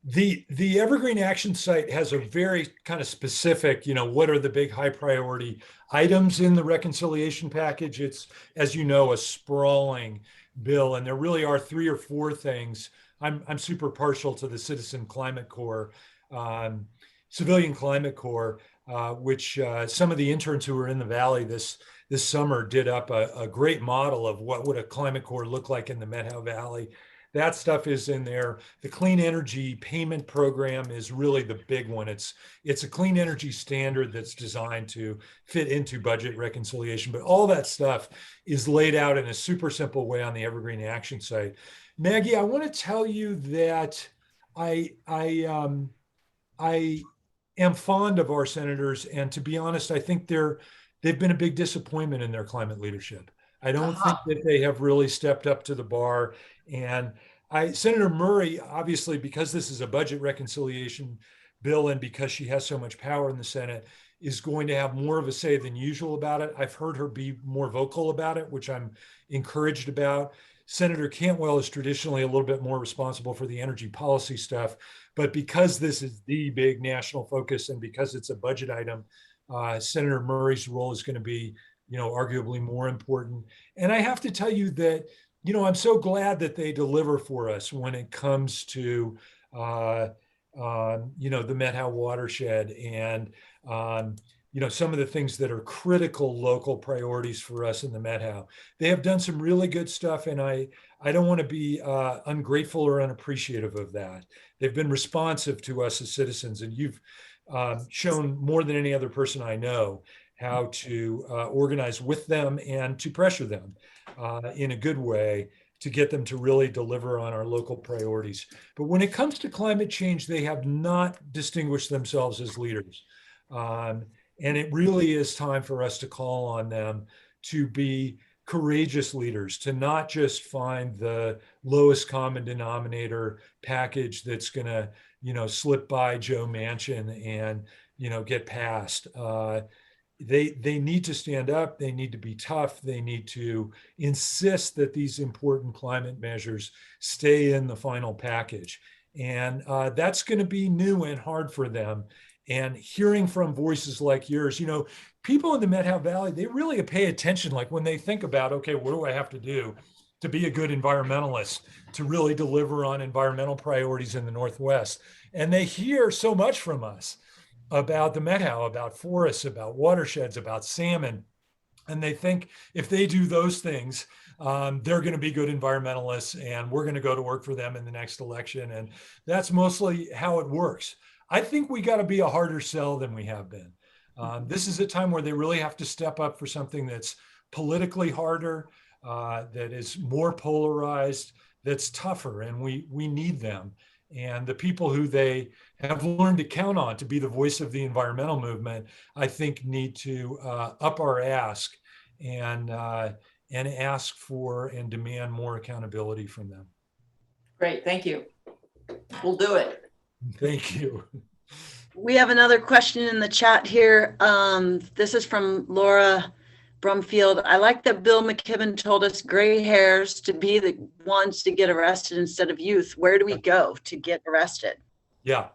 The Evergreen Action Site has a very kind of specific, what are the big high priority items in the reconciliation package? It's, as you know, a sprawling bill, and there really are 3 or 4 things. I'm super partial to the Citizen Climate Corps, Civilian Climate Corps, which some of the interns who were in the Valley this summer did up a great model of what would a climate corps look like in the Met-How Valley. That stuff is in there. The clean energy payment program is really the big one. It's a clean energy standard that's designed to fit into budget reconciliation, but all that stuff is laid out in a super simple way on the Evergreen Action Site. Maggie, I want to tell you that I am fond of our senators, and to be honest, I think they've been a big disappointment in their climate leadership. I don't think that they have really stepped up to the bar. And Senator Murray, obviously, because this is a budget reconciliation bill and because she has so much power in the Senate, is going to have more of a say than usual about it. I've heard her be more vocal about it, which I'm encouraged about. Senator Cantwell is traditionally a little bit more responsible for the energy policy stuff, but because this is the big national focus and because it's a budget item, Senator Murray's role is going to be, arguably more important. And I have to tell you that, I'm so glad that they deliver for us when it comes to, the Met-How watershed and, some of the things that are critical local priorities for us in the Met-How. They have done some really good stuff, and I don't want to be ungrateful or unappreciative of that. They've been responsive to us as citizens, and you've shown more than any other person I know how to organize with them and to pressure them in a good way to get them to really deliver on our local priorities. But when it comes to climate change, they have not distinguished themselves as leaders. And it really is time for us to call on them to be courageous leaders, to not just find the lowest common denominator package that's going to, slip by Joe Manchin and, get passed. They need to stand up. They need to be tough. They need to insist that these important climate measures stay in the final package. And that's going to be new and hard for them. And hearing from voices like yours, people in the Met-How Valley, they really pay attention. Like when they think about, okay, what do I have to do to be a good environmentalist, to really deliver on environmental priorities in the Northwest? And they hear so much from us about the Met-How, about forests, about watersheds, about salmon, And they think if they do those things, they're going to be good environmentalists and we're going to go to work for them in the next election. And that's mostly how it works. I think we got to be a harder sell than we have been. This is a time where they really have to step up for something that's politically harder, that is more polarized, that's tougher, and we need them. And the people who they have learned to count on to be the voice of the environmental movement, I think need to up our ask and ask for and demand more accountability from them. Great, thank you. We'll do it. Thank you. We have another question in the chat here. This is from Laura Brumfield. I like that Bill McKibben told us gray hairs to be the ones to get arrested instead of youth. Where do we go to get arrested? Yeah.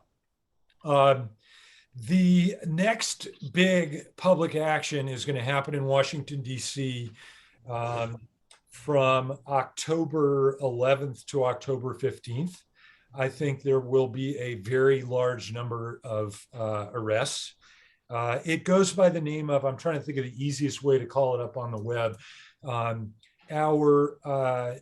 The next big public action is going to happen in Washington, D.C. From October 11th to October 15th. I think there will be a very large number of arrests. It goes by the name of, I'm trying to think of the easiest way to call it up on the web. Our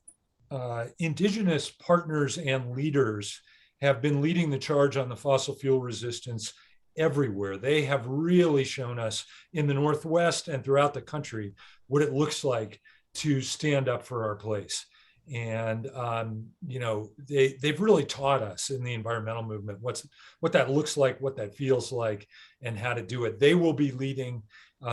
indigenous partners and leaders have been leading the charge on the fossil fuel resistance everywhere. They have really shown us in the Northwest and throughout the country what it looks like to stand up for our place. And you know, they've really taught us in the environmental movement what that looks like, what that feels like, and how to do it. They will be leading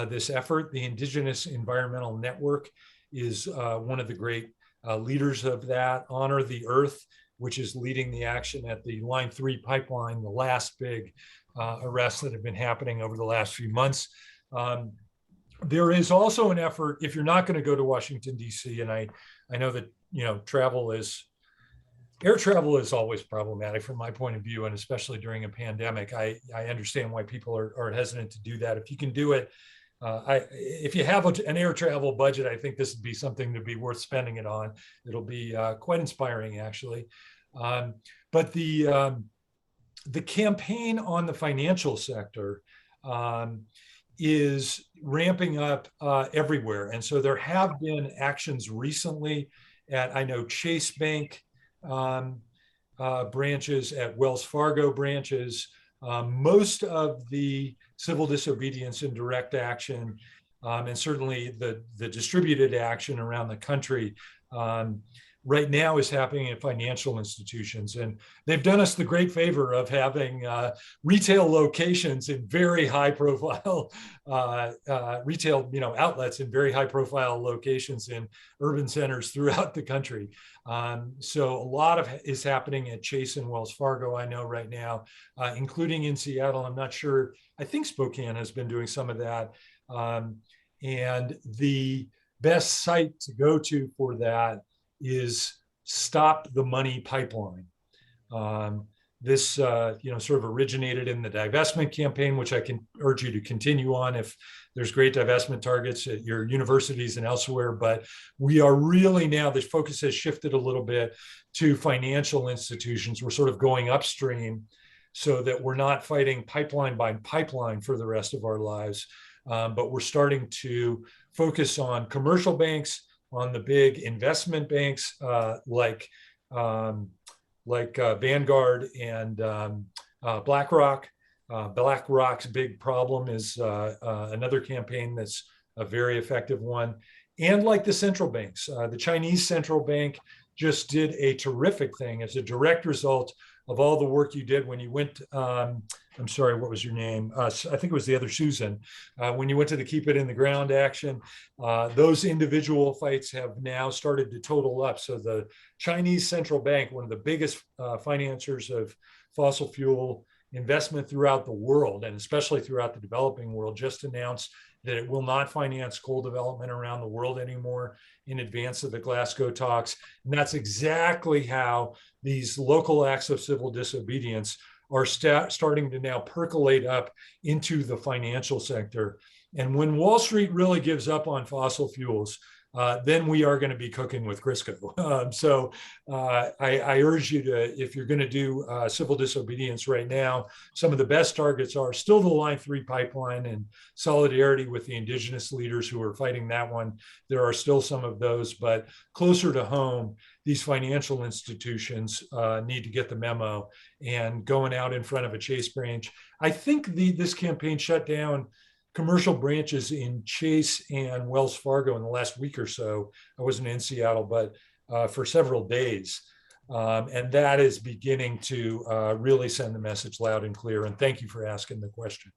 this effort. The Indigenous Environmental Network is one of the great leaders of that. Honor the Earth, which is leading the action at the Line 3 pipeline, the last big arrests that have been happening over the last few months. There is also an effort, if you're not going to go to Washington, D.C., and I know that, you know, air travel is always problematic from my point of view, and especially during a pandemic. I understand why people are hesitant to do that. If you can do it, if you have an air travel budget, I think this would be something to be worth spending it on. It'll be quite inspiring, actually. But the campaign on the financial sector is ramping up everywhere. And so there have been actions recently at, I know, Chase Bank branches, at Wells Fargo branches. Most of the civil disobedience and direct action, and certainly the distributed action around the country right now is happening in financial institutions. And they've done us the great favor of having retail locations in very high profile, retail outlets in very high profile locations in urban centers throughout the country. So a lot of is happening at Chase and Wells Fargo, I know right now, including in Seattle. I'm not sure, I think Spokane has been doing some of that. And the best site to go to for that is Stop the Money Pipeline. This sort of originated in the divestment campaign, which I can urge you to continue on if there's great divestment targets at your universities and elsewhere. But we are really now, the focus has shifted a little bit to financial institutions. We're sort of going upstream so that we're not fighting pipeline by pipeline for the rest of our lives. But we're starting to focus on commercial banks, on the big investment banks like Vanguard and BlackRock. BlackRock's big problem is another campaign that's a very effective one. And like the central banks, the Chinese central bank just did a terrific thing as a direct result of all the work you did when you went, I'm sorry, what was your name? I think it was the other Susan. When you went to the Keep It in the Ground action, those individual fights have now started to total up. So the Chinese central bank, one of the biggest financiers of fossil fuel investment throughout the world, and especially throughout the developing world, just announced that it will not finance coal development around the world anymore in advance of the Glasgow talks. And that's exactly how these local acts of civil disobedience are starting to now percolate up into the financial sector. And when Wall Street really gives up on fossil fuels, then we are going to be cooking with Crisco. So I urge you to, if you're going to do civil disobedience right now, some of the best targets are still the Line 3 pipeline, and solidarity with the indigenous leaders who are fighting that one. There are still some of those, but closer to home, these financial institutions need to get the memo, and going out in front of a Chase branch. I think this campaign shut down commercial branches in Chase and Wells Fargo in the last week or so. I wasn't in Seattle, but for several days. And that is beginning to really send the message loud and clear. And thank you for asking the question.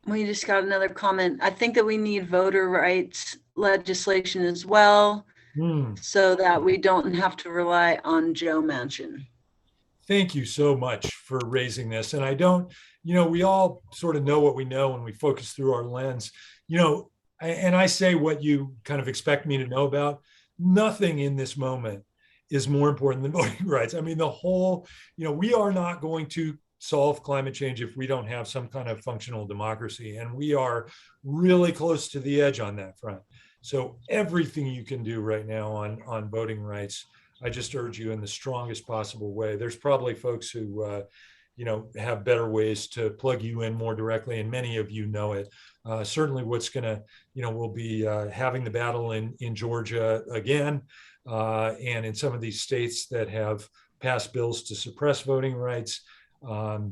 We just got another comment. I think that we need voter rights legislation as well, so that we don't have to rely on Joe Manchin. Thank you so much for raising this. And I don't, we all sort of know what we know when we focus through our lens, and I say what you kind of expect me to know about. Nothing in this moment is more important than voting rights. I mean, the whole, we are not going to solve climate change if we don't have some kind of functional democracy. And we are really close to the edge on that front. So everything you can do right now on voting rights, I just urge you in the strongest possible way. There's probably folks who, have better ways to plug you in more directly, and many of you know it. Certainly what's going to, we'll be having the battle in Georgia again, and in some of these states that have passed bills to suppress voting rights. The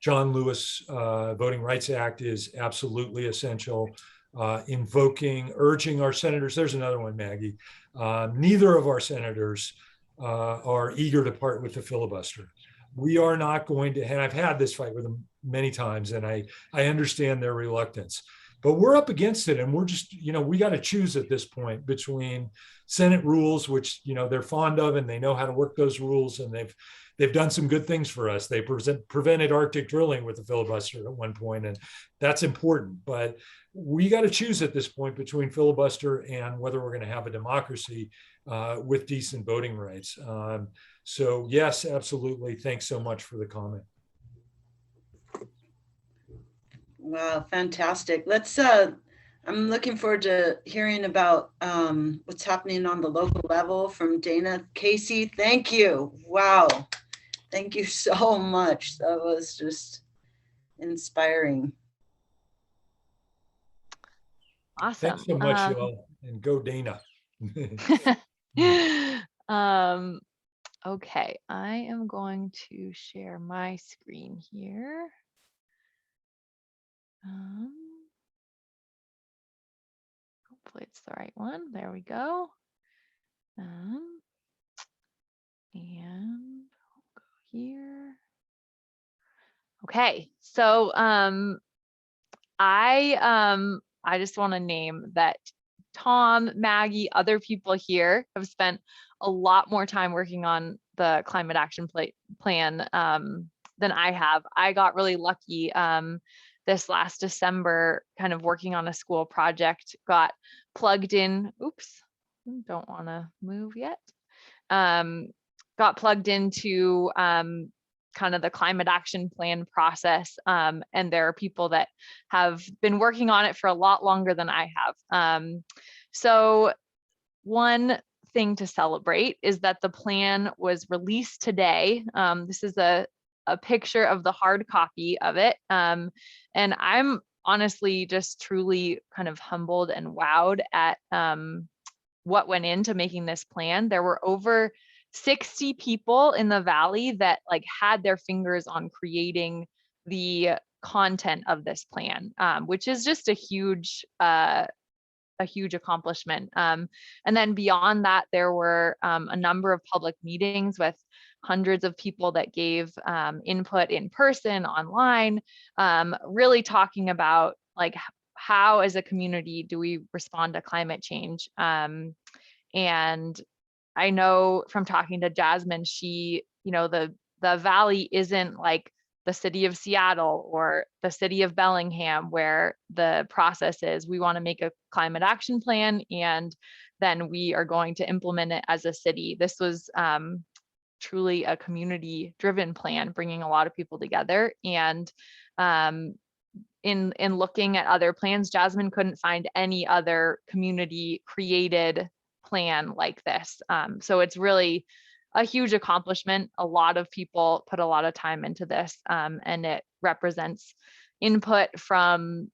John Lewis Voting Rights Act is absolutely essential. Urging our senators, there's another one, Maggie. Neither of our senators are eager to part with the filibuster. We are not going to, and I've had this fight with them many times, and I understand their reluctance, but we're up against it. And we're just, we got to choose at this point between Senate rules, which, they're fond of, and they know how to work those rules. And they've done some good things for us. They prevented Arctic drilling with the filibuster at one point, and that's important. But we got to choose at this point between filibuster and whether we're going to have a democracy with decent voting rights. So yes, absolutely. Thanks so much for the comment. Wow, fantastic. I'm looking forward to hearing about what's happening on the local level from Dana. Casey, thank you. Wow. Thank you so much. That was just inspiring. Awesome. Thanks so much, y'all, and go Dana. Okay, I am going to share my screen here. Hopefully it's the right one. There we go. And I'll go here. Okay, so I just want to name that Tom, Maggie, other people here have spent a lot more time working on the climate action plan than I have. I got really lucky this last December, kind of working on a school project, got plugged in. Oops, don't want to move yet. Got plugged into kind of the climate action plan process. And there are people that have been working on it for a lot longer than I have. So one thing to celebrate is that the plan was released today. This is a picture of the hard copy of it. And I'm honestly just truly kind of humbled and wowed at what went into making this plan. There were over 60 people in the Valley that had their fingers on creating the content of this plan, which is just a huge accomplishment. And then beyond that, there were a number of public meetings with hundreds of people that gave input in person, online, really talking about how as a community do we respond to climate change. And I know from talking to Jasmine, she, the Valley isn't like the city of Seattle or the city of Bellingham, where the process is we want to make a climate action plan and then we are going to implement it as a city. This was truly a community driven plan, bringing a lot of people together. And in looking at other plans, Jasmine couldn't find any other community created plan like this. So it's really a huge accomplishment. A lot of people put a lot of time into this, and it represents input from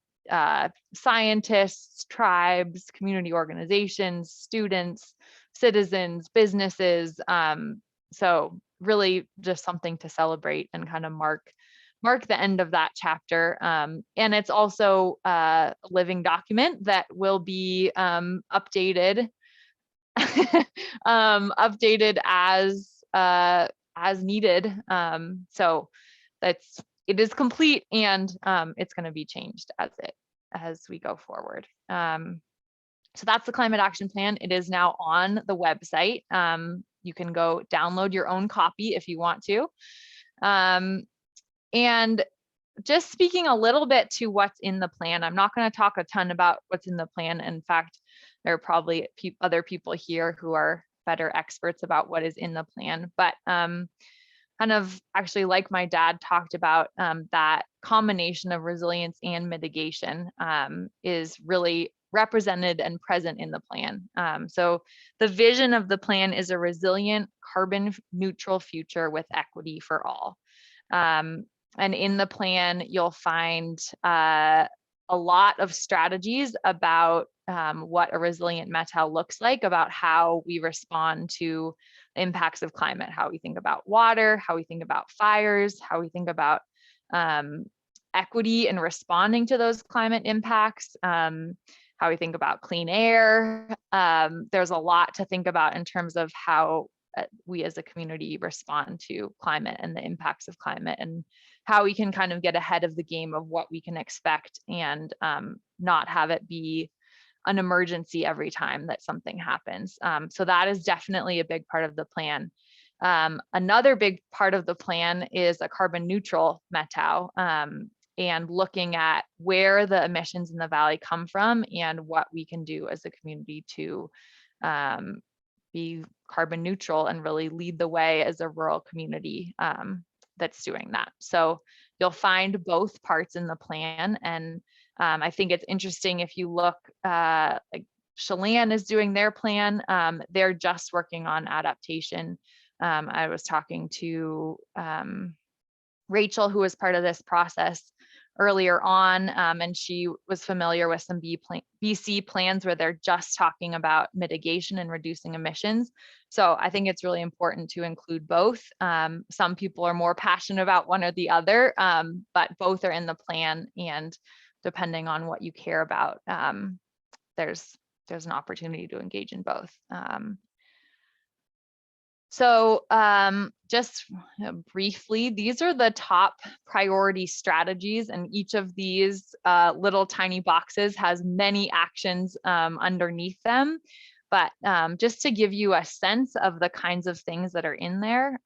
scientists, tribes, community organizations, students, citizens, businesses. So really just something to celebrate and kind of mark the end of that chapter. And it's also a living document that will be updated updated as needed. So it is complete, and it's going to be changed as we go forward. So that's the climate action plan. It is now on the website. You can go download your own copy if you want to. And just speaking a little bit to what's in the plan, I'm not going to talk a ton about what's in the plan. In fact, there are probably other people here who are better experts about what is in the plan, but kind of actually, like my dad talked about, that combination of resilience and mitigation is really represented and present in the plan. So the vision of the plan is a resilient, carbon neutral future with equity for all. And in the plan, you'll find a lot of strategies about what a resilient METAL looks like, about how we respond to impacts of climate, how we think about water, how we think about fires, how we think about equity and responding to those climate impacts, how we think about clean air. There's a lot to think about in terms of how we as a community respond to climate and the impacts of climate, and how we can kind of get ahead of the game of what we can expect, and not have it be an emergency every time that something happens. So that is definitely a big part of the plan. Another big part of the plan is a carbon neutral METAL, and looking at where the emissions in the valley come from and what we can do as a community to be carbon neutral and really lead the way as a rural community that's doing that. So you'll find both parts in the plan. And I think it's interesting if you look, like Chelan is doing their plan. They're just working on adaptation. I was talking to Rachel, who was part of this process earlier on, and she was familiar with some BC plans where they're just talking about mitigation and reducing emissions. So I think it's really important to include both. Some people are more passionate about one or the other, but both are in the plan, and depending on what you care about, there's an opportunity to engage in both. So just briefly, these are the top priority strategies, and each of these little tiny boxes has many actions underneath them. But just to give you a sense of the kinds of things that are in there,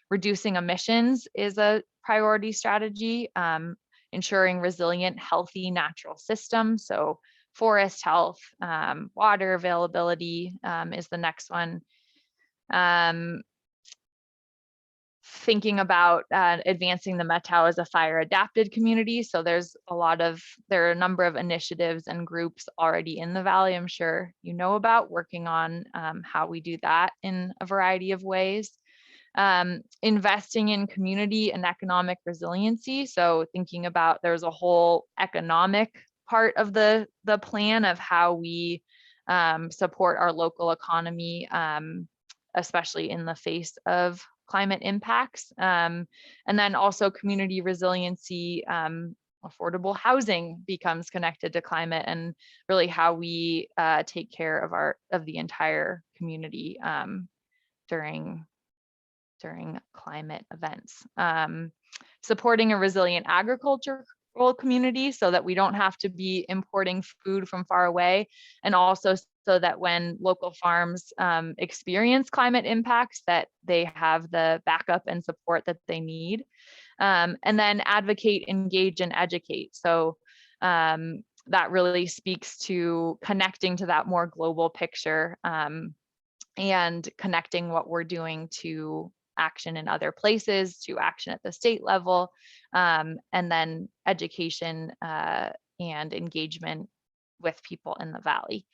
reducing emissions is a priority strategy, ensuring resilient, healthy natural systems. So forest health, water availability is the next one. Thinking about advancing the METAL as a fire adapted community. So there are a number of initiatives and groups already in the Valley, I'm sure you know about, working on how we do that in a variety of ways. Investing in community and economic resiliency. So thinking about, there's a whole economic part of the plan of how we support our local economy, especially in the face of climate impacts. And then also community resiliency, affordable housing becomes connected to climate, and really how we take care of the entire community during climate events. Supporting a resilient agriculture community so that we don't have to be importing food from far away, and also so that when local farms experience climate impacts, that they have the backup and support that they need. And then advocate, engage, and educate. So that really speaks to connecting to that more global picture, and connecting what we're doing to action in other places to action at the state level, and then education and engagement with people in the Valley.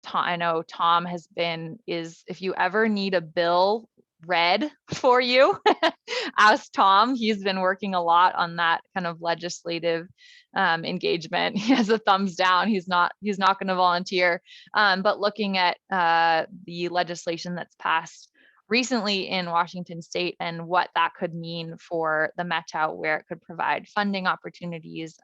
I know Tom if you ever need a bill read for you, ask Tom. He's been working a lot on that kind of legislative engagement. He has a thumbs down. He's not going to volunteer. But looking at the legislation that's passed recently in Washington State and what that could mean for the Metro, where it could provide funding opportunities.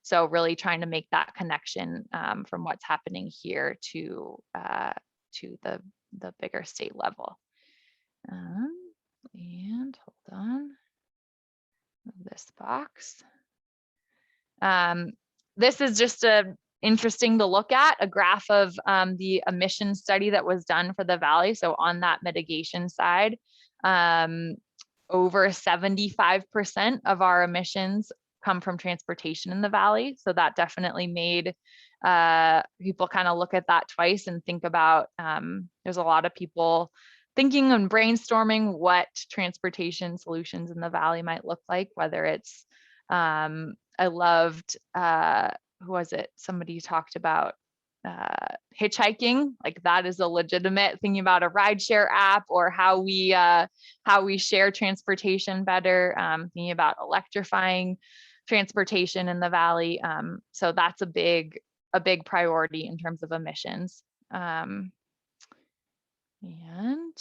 So really trying to make that connection from what's happening here to the bigger state level. And hold on, this box. This is just interesting to look at, a graph of the emission study that was done for the Valley. So on that mitigation side, over 75% of our emissions come from transportation in the Valley. So that definitely made people kind of look at that twice and think about, there's a lot of people thinking and brainstorming what transportation solutions in the Valley might look like, whether it's, I loved, who was it? Somebody talked about hitchhiking, like that is a legitimate thinking about a rideshare app, or how we share transportation better, thinking about electrifying transportation in the Valley. So that's a big priority in terms of emissions. And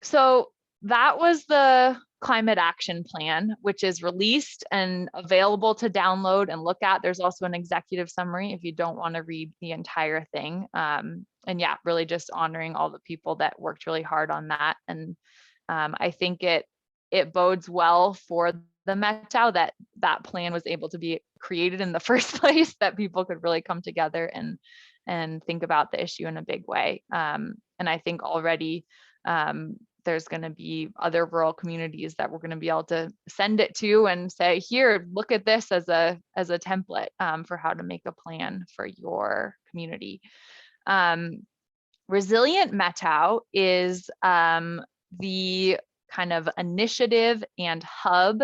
so that was the climate action plan, which is released and available to download and look at. There's also an executive summary if you don't want to read the entire thing. And yeah, really just honoring all the people that worked really hard on that. And I think it bodes well for the Metro that that plan was able to be created in the first place, that people could really come together and think about the issue in a big way. And I think already there's going to be other rural communities that we're going to be able to send it to and say, here, look at this as a template for how to make a plan for your community. Resilient Metro is the kind of initiative and hub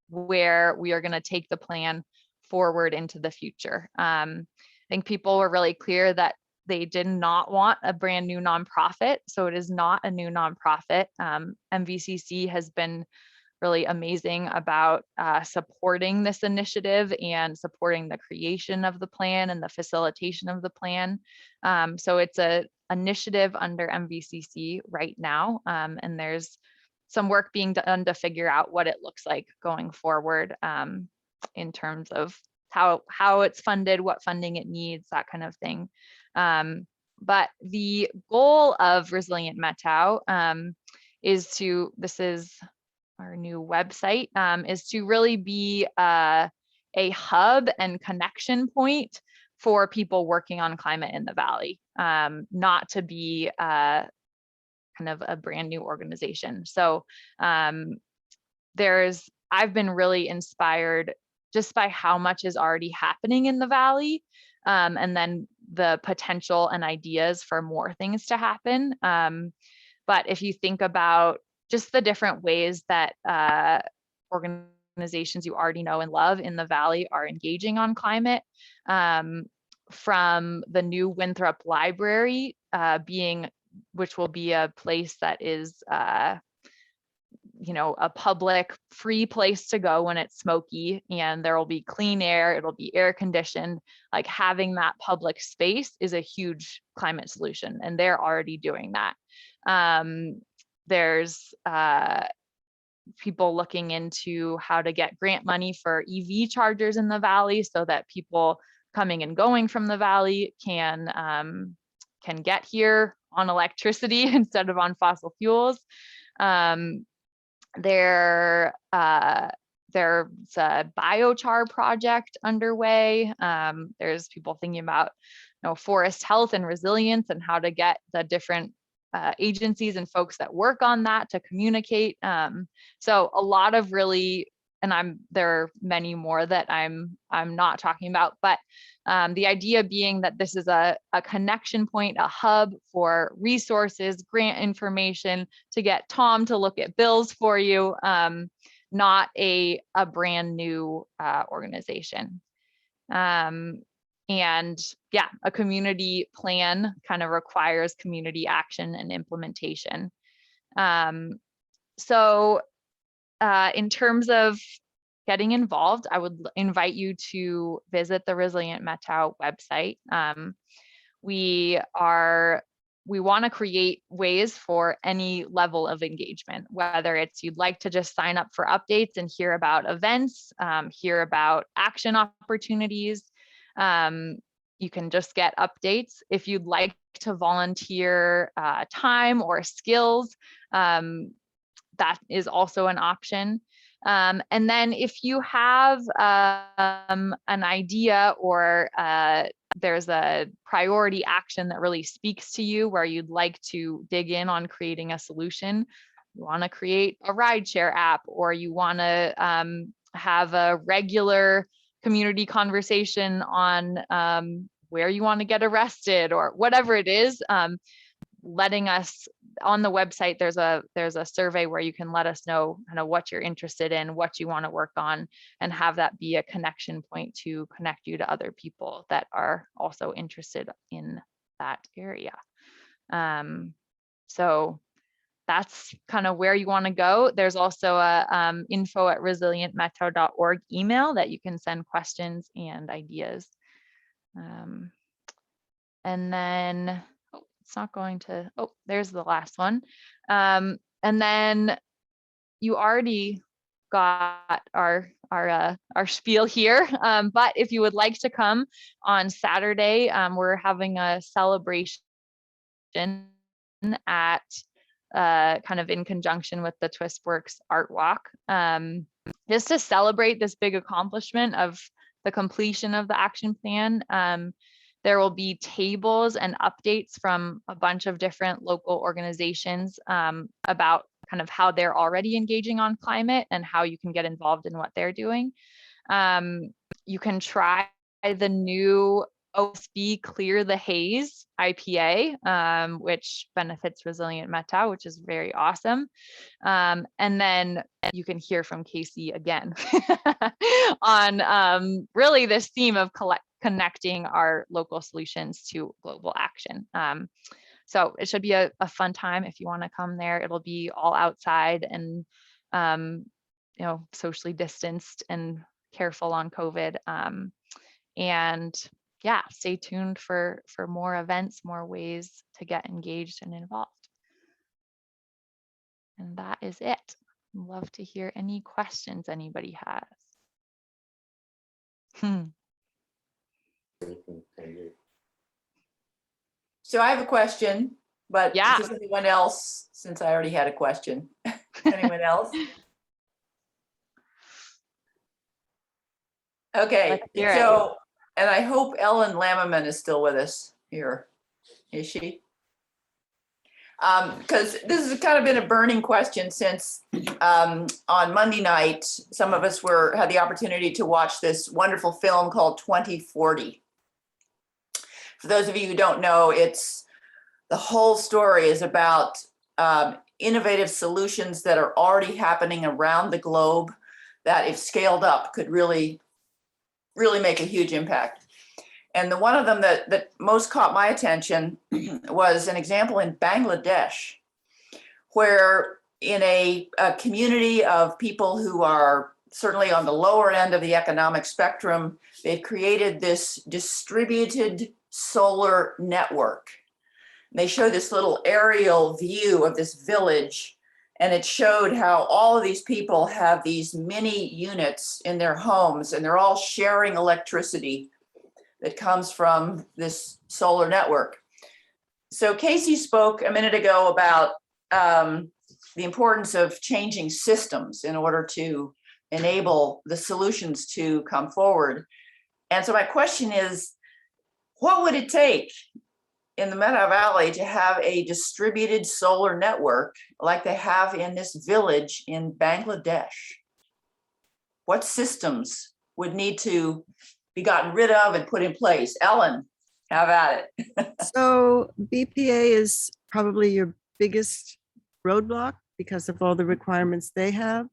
where we are going to take the plan forward into the future. I think people were really clear that they did not want a brand new nonprofit. So it is not a new nonprofit. MVCC has been really amazing about supporting this initiative and supporting the creation of the plan and the facilitation of the plan. So it's an initiative under MVCC right now. And there's some work being done to figure out what it looks like going forward in terms of how it's funded, what funding it needs, that kind of thing. But the goal of Resilient Metro is to, this is our new website, is to really be a hub and connection point for people working on climate in the Valley, not to be kind of a brand new organization. So I've been really inspired just by how much is already happening in the Valley, and then the potential and ideas for more things to happen. But if you think about just the different ways that organizations you already know and love in the Valley are engaging on climate, from the new Winthrop Library which will be a place that is a public free place to go when it's smoky, and there will be clean air, it'll be air conditioned. Like having that public space is a huge climate solution, and they're already doing that. There's people looking into how to get grant money for EV chargers in the Valley so that people coming and going from the Valley can get here on electricity instead of on fossil fuels. There's a Biochar Project underway. There's people thinking about forest health and resilience and how to get the different agencies and folks that work on that to communicate. So a lot of really there are many more that I'm not talking about, but the idea being that this is a connection point, a hub for resources, grant information, to get Tom to look at bills for you, not a brand new organization. And yeah, a community plan kind of requires community action and implementation. So in terms of getting involved, I would invite you to visit the Resilient Methow website. We want to create ways for any level of engagement, whether it's you'd like to just sign up for updates and hear about events, hear about action opportunities. You can just get updates. If you'd like to volunteer time or skills, that is also an option. And then if you have an idea or there's a priority action that really speaks to you where you'd like to dig in on creating a solution, you want to create a rideshare app, or you want to have a regular community conversation on where you want to get arrested or whatever it is, letting us on the website, there's a survey where you can let us know kind of what you're interested in, what you want to work on, and have that be a connection point to connect you to other people that are also interested in that area. So that's kind of where you want to go. There's also a info@resilientmethow.org email that you can send questions and ideas. And then it's not going to, oh, there's the last one. And then you already got our spiel here. But if you would like to come on Saturday, we're having a celebration at kind of in conjunction with the TwistWorks Art Walk, just to celebrate this big accomplishment of the completion of the action plan. There will be tables and updates from a bunch of different local organizations about kind of how they're already engaging on climate and how you can get involved in what they're doing. You can try the new OSB Clear the Haze IPA, which benefits Resilient Methow, which is very awesome. And then you can hear from Casey again on really this theme of connecting our local solutions to global action. So it should be a fun time if you want to come there. It'll be all outside and socially distanced and careful on COVID. And yeah, stay tuned for more events, more ways to get engaged and involved. And that is it. I'd love to hear any questions anybody has. So I have a question, but yeah. does anyone else, since I already had a question, anyone else? Okay, so, and I hope Ellen Lammerman is still with us here. Is she? Because this has kind of been a burning question since on Monday night, some of us had the opportunity to watch this wonderful film called 2040. For those of you who don't know, the whole story is about innovative solutions that are already happening around the globe that, if scaled up, could really make a huge impact. And the one of them that most caught my attention was an example in Bangladesh, where in a community of people who are certainly on the lower end of the economic spectrum, they've created this distributed solar network. They show this little aerial view of this village, and it showed how all of these people have these mini units in their homes, and they're all sharing electricity that comes from this solar network. So Casey spoke a minute ago about the importance of changing systems in order to enable the solutions to come forward. And so my question is, what would it take in the Methow Valley to have a distributed solar network like they have in this village in Bangladesh? what systems would need to be gotten rid of and put in place? Ellen, have at it. So BPA is probably your biggest roadblock because of all the requirements they have.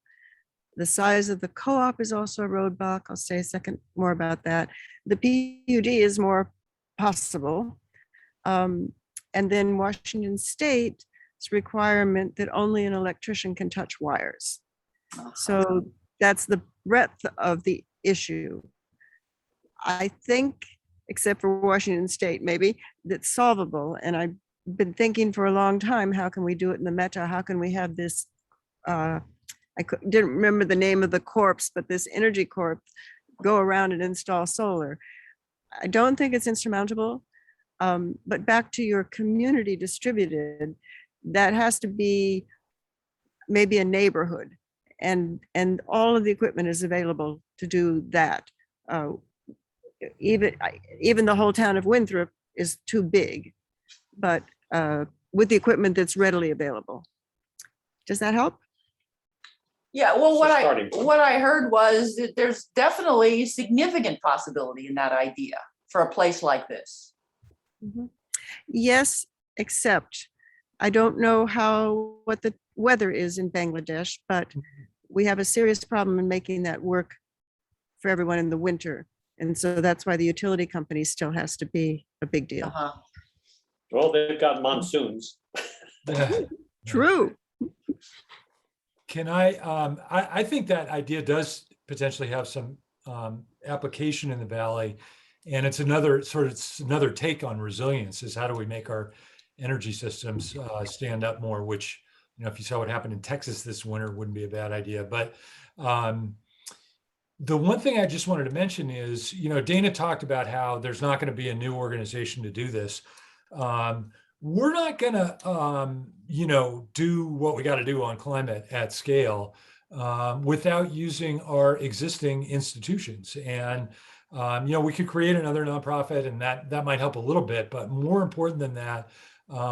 The size of the co-op is also a roadblock. I'll say a second more about that. The PUD is more possible. And then Washington State's requirement that only an electrician can touch wires. So that's the breadth of the issue. I think, except for Washington State, maybe, that's solvable. And I've been thinking for a long time, how can we do it in the Meta? How can we have this, didn't remember the name of the corps, but this energy corp go around and install solar. I don't think it's insurmountable, but back to your community distributed, that has to be maybe a neighborhood, and all of the equipment is available to do that. Even the whole town of Winthrop is too big, but with the equipment that's readily available. Does that help? Yeah, well, So what I heard was that there's definitely significant possibility in that idea for a place like this. Mhm. Yes, except I don't know what the weather is in Bangladesh, but we have a serious problem in making that work for everyone in the winter. And so that's why the utility company still has to be a big deal. Well, they've got monsoons. True. Can I think that idea does potentially have some application in the Valley. And it's another take on resilience, is how do we make our energy systems stand up more, which, if you saw what happened in Texas this winter, wouldn't be a bad idea. But the one thing I just wanted to mention is, Dana talked about how there's not going to be a new organization to do this. We're not going to, do what we got to do on climate at scale without using our existing institutions. And, we could create another nonprofit, and that might help a little bit. But more important than that,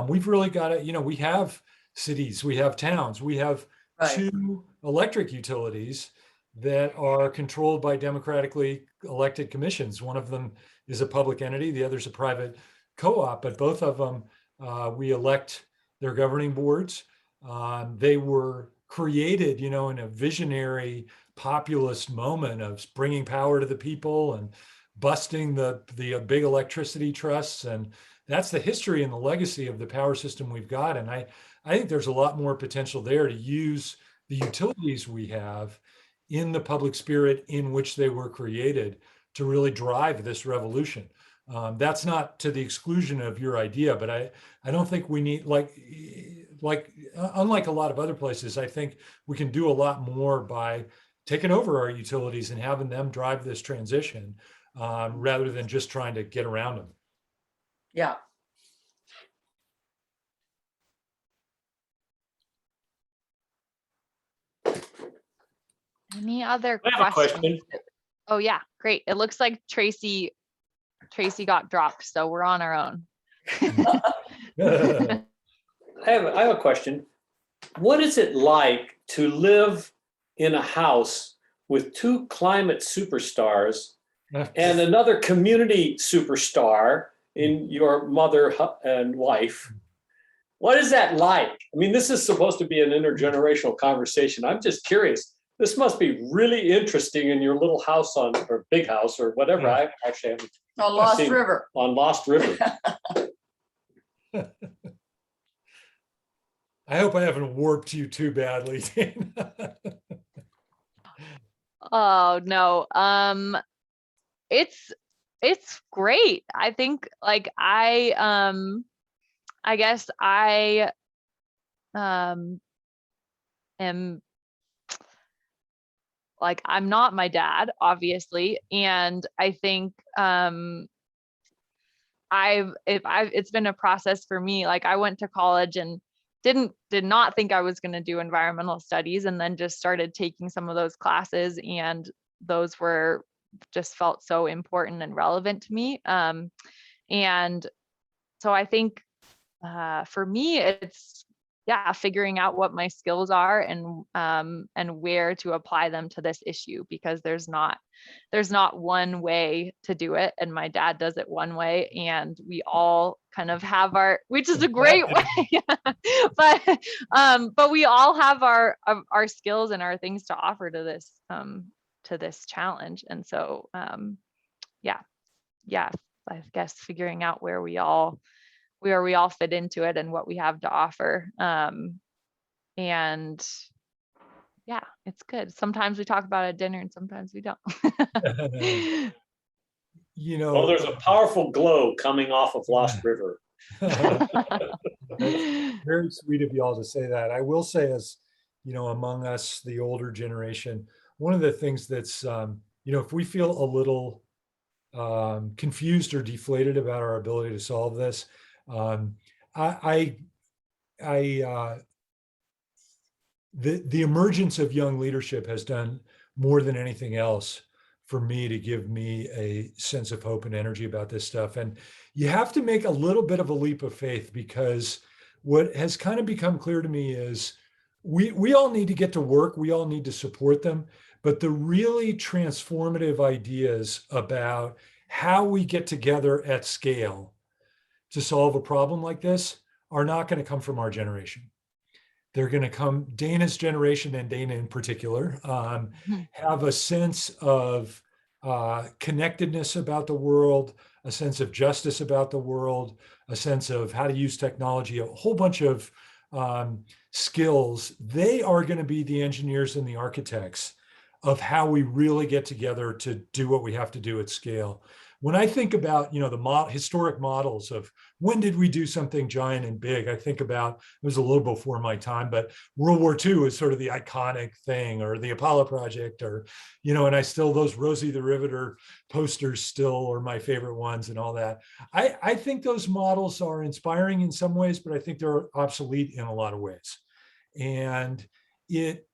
we've really got to, we have cities, we have towns, we have two electric utilities that are controlled by democratically elected commissions. One of them is a public entity, the other is a private co-op, but both of them, we elect their governing boards. They were created, in a visionary populist moment of bringing power to the people and busting the big electricity trusts. And that's the history and the legacy of the power system we've got. And I think there's a lot more potential there to use the utilities we have in the public spirit in which they were created to really drive this revolution. That's not to the exclusion of your idea, but I don't think we need, unlike a lot of other places, I think we can do a lot more by taking over our utilities and having them drive this transition rather than just trying to get around them. Yeah. Any other I have a questions? question. Oh yeah, great. It looks like Tracy got dropped, so we're on our own. I have a question. What is it like to live in a house with two climate superstars and another community superstar in your mother and wife? What is that like? I mean, this is supposed to be an intergenerational conversation. I'm just curious. This must be really interesting in your little house or big house or whatever. I actually haven't On Lost seen River. On Lost River. I hope I haven't warped you too badly, Dana. Oh no. It's great. I think I guess I am I'm not my dad, obviously. And I think it's been a process for me. I went to college and did not think I was going to do environmental studies, and then just started taking some of those classes, and those just felt so important and relevant to me. And so I think for me, it's yeah, figuring out what my skills are and where to apply them to this issue, because there's not one way to do it. And my dad does it one way, and we all kind of have our, which is a great way, but we all have our skills and our things to offer to this challenge. And so, yeah, I guess figuring out where we all fit into it and what we have to offer. And yeah, it's good. Sometimes we talk about it at dinner and sometimes we don't. You know, Oh, there's a powerful glow coming off of Lost River. That's very sweet of you all to say that. I will say, as you know, among us, the older generation, one of the things that's, if we feel a little confused or deflated about our ability to solve this, the emergence of young leadership has done more than anything else for me to give me a sense of hope and energy about this stuff. And you have to make a little bit of a leap of faith, because what has kind of become clear to me is we all need to get to work. We all need to support them. But the really transformative ideas about how we get together at scale to solve a problem like this are not going to come from our generation. They're going to come, Dana's generation, and Dana in particular, have a sense of connectedness about the world, a sense of justice about the world, a sense of how to use technology, a whole bunch of skills. They are going to be the engineers and the architects of how we really get together to do what we have to do at scale. When I think about, the historic models of when did we do something giant and big, I think about, it was a little before my time, but World War II is sort of the iconic thing, or the Apollo project, or, and I still, those Rosie the Riveter posters still are my favorite ones and all that. I think those models are inspiring in some ways, but I think they're obsolete in a lot of ways. And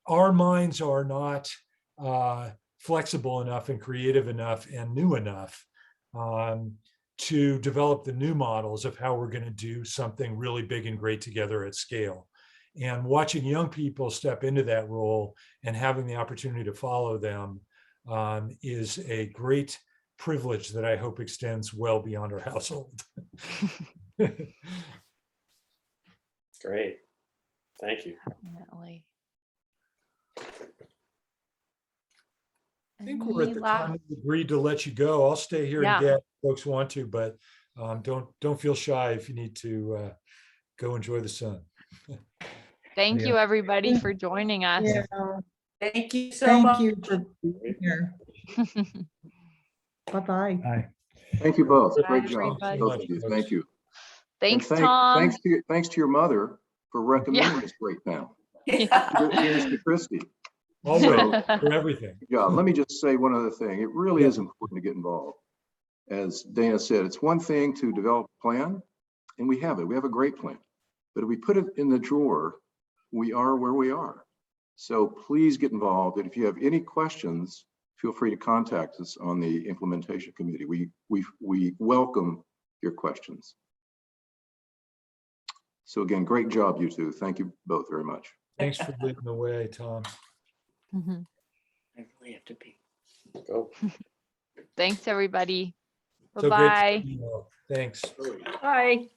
our minds are not flexible enough and creative enough and new enough to develop the new models of how we're going to do something really big and great together at scale. And watching young people step into that role and having the opportunity to follow them is a great privilege that I hope extends well beyond our household. Great. Thank you. Definitely. I think we're at the time we've agreed to let you go. I'll stay here and get if folks want to, but don't feel shy if you need to go enjoy the sun. Thank you, everybody, for joining us. Yeah. Thank you so much. Thank you for being here. Bye-bye. Bye. Thank you both. Bye, Great job. everybody. Both of you. Thank you. Thanks, And Tom. Thanks to your mother for recommending this great panel. Here's to Christy. Always, for everything. Yeah, let me just say one other thing. It really is important to get involved. As Dana said, it's one thing to develop a plan, and we have it. We have a great plan. But if we put it in the drawer, we are where we are. So please get involved. And if you have any questions, feel free to contact us on the implementation committee. We welcome your questions. So again, great job, you two. Thank you both very much. Thanks for leading the way, Tom. I really have to pee. Go. Thanks, everybody. So great to Bye-bye. see you all. Thanks. Bye.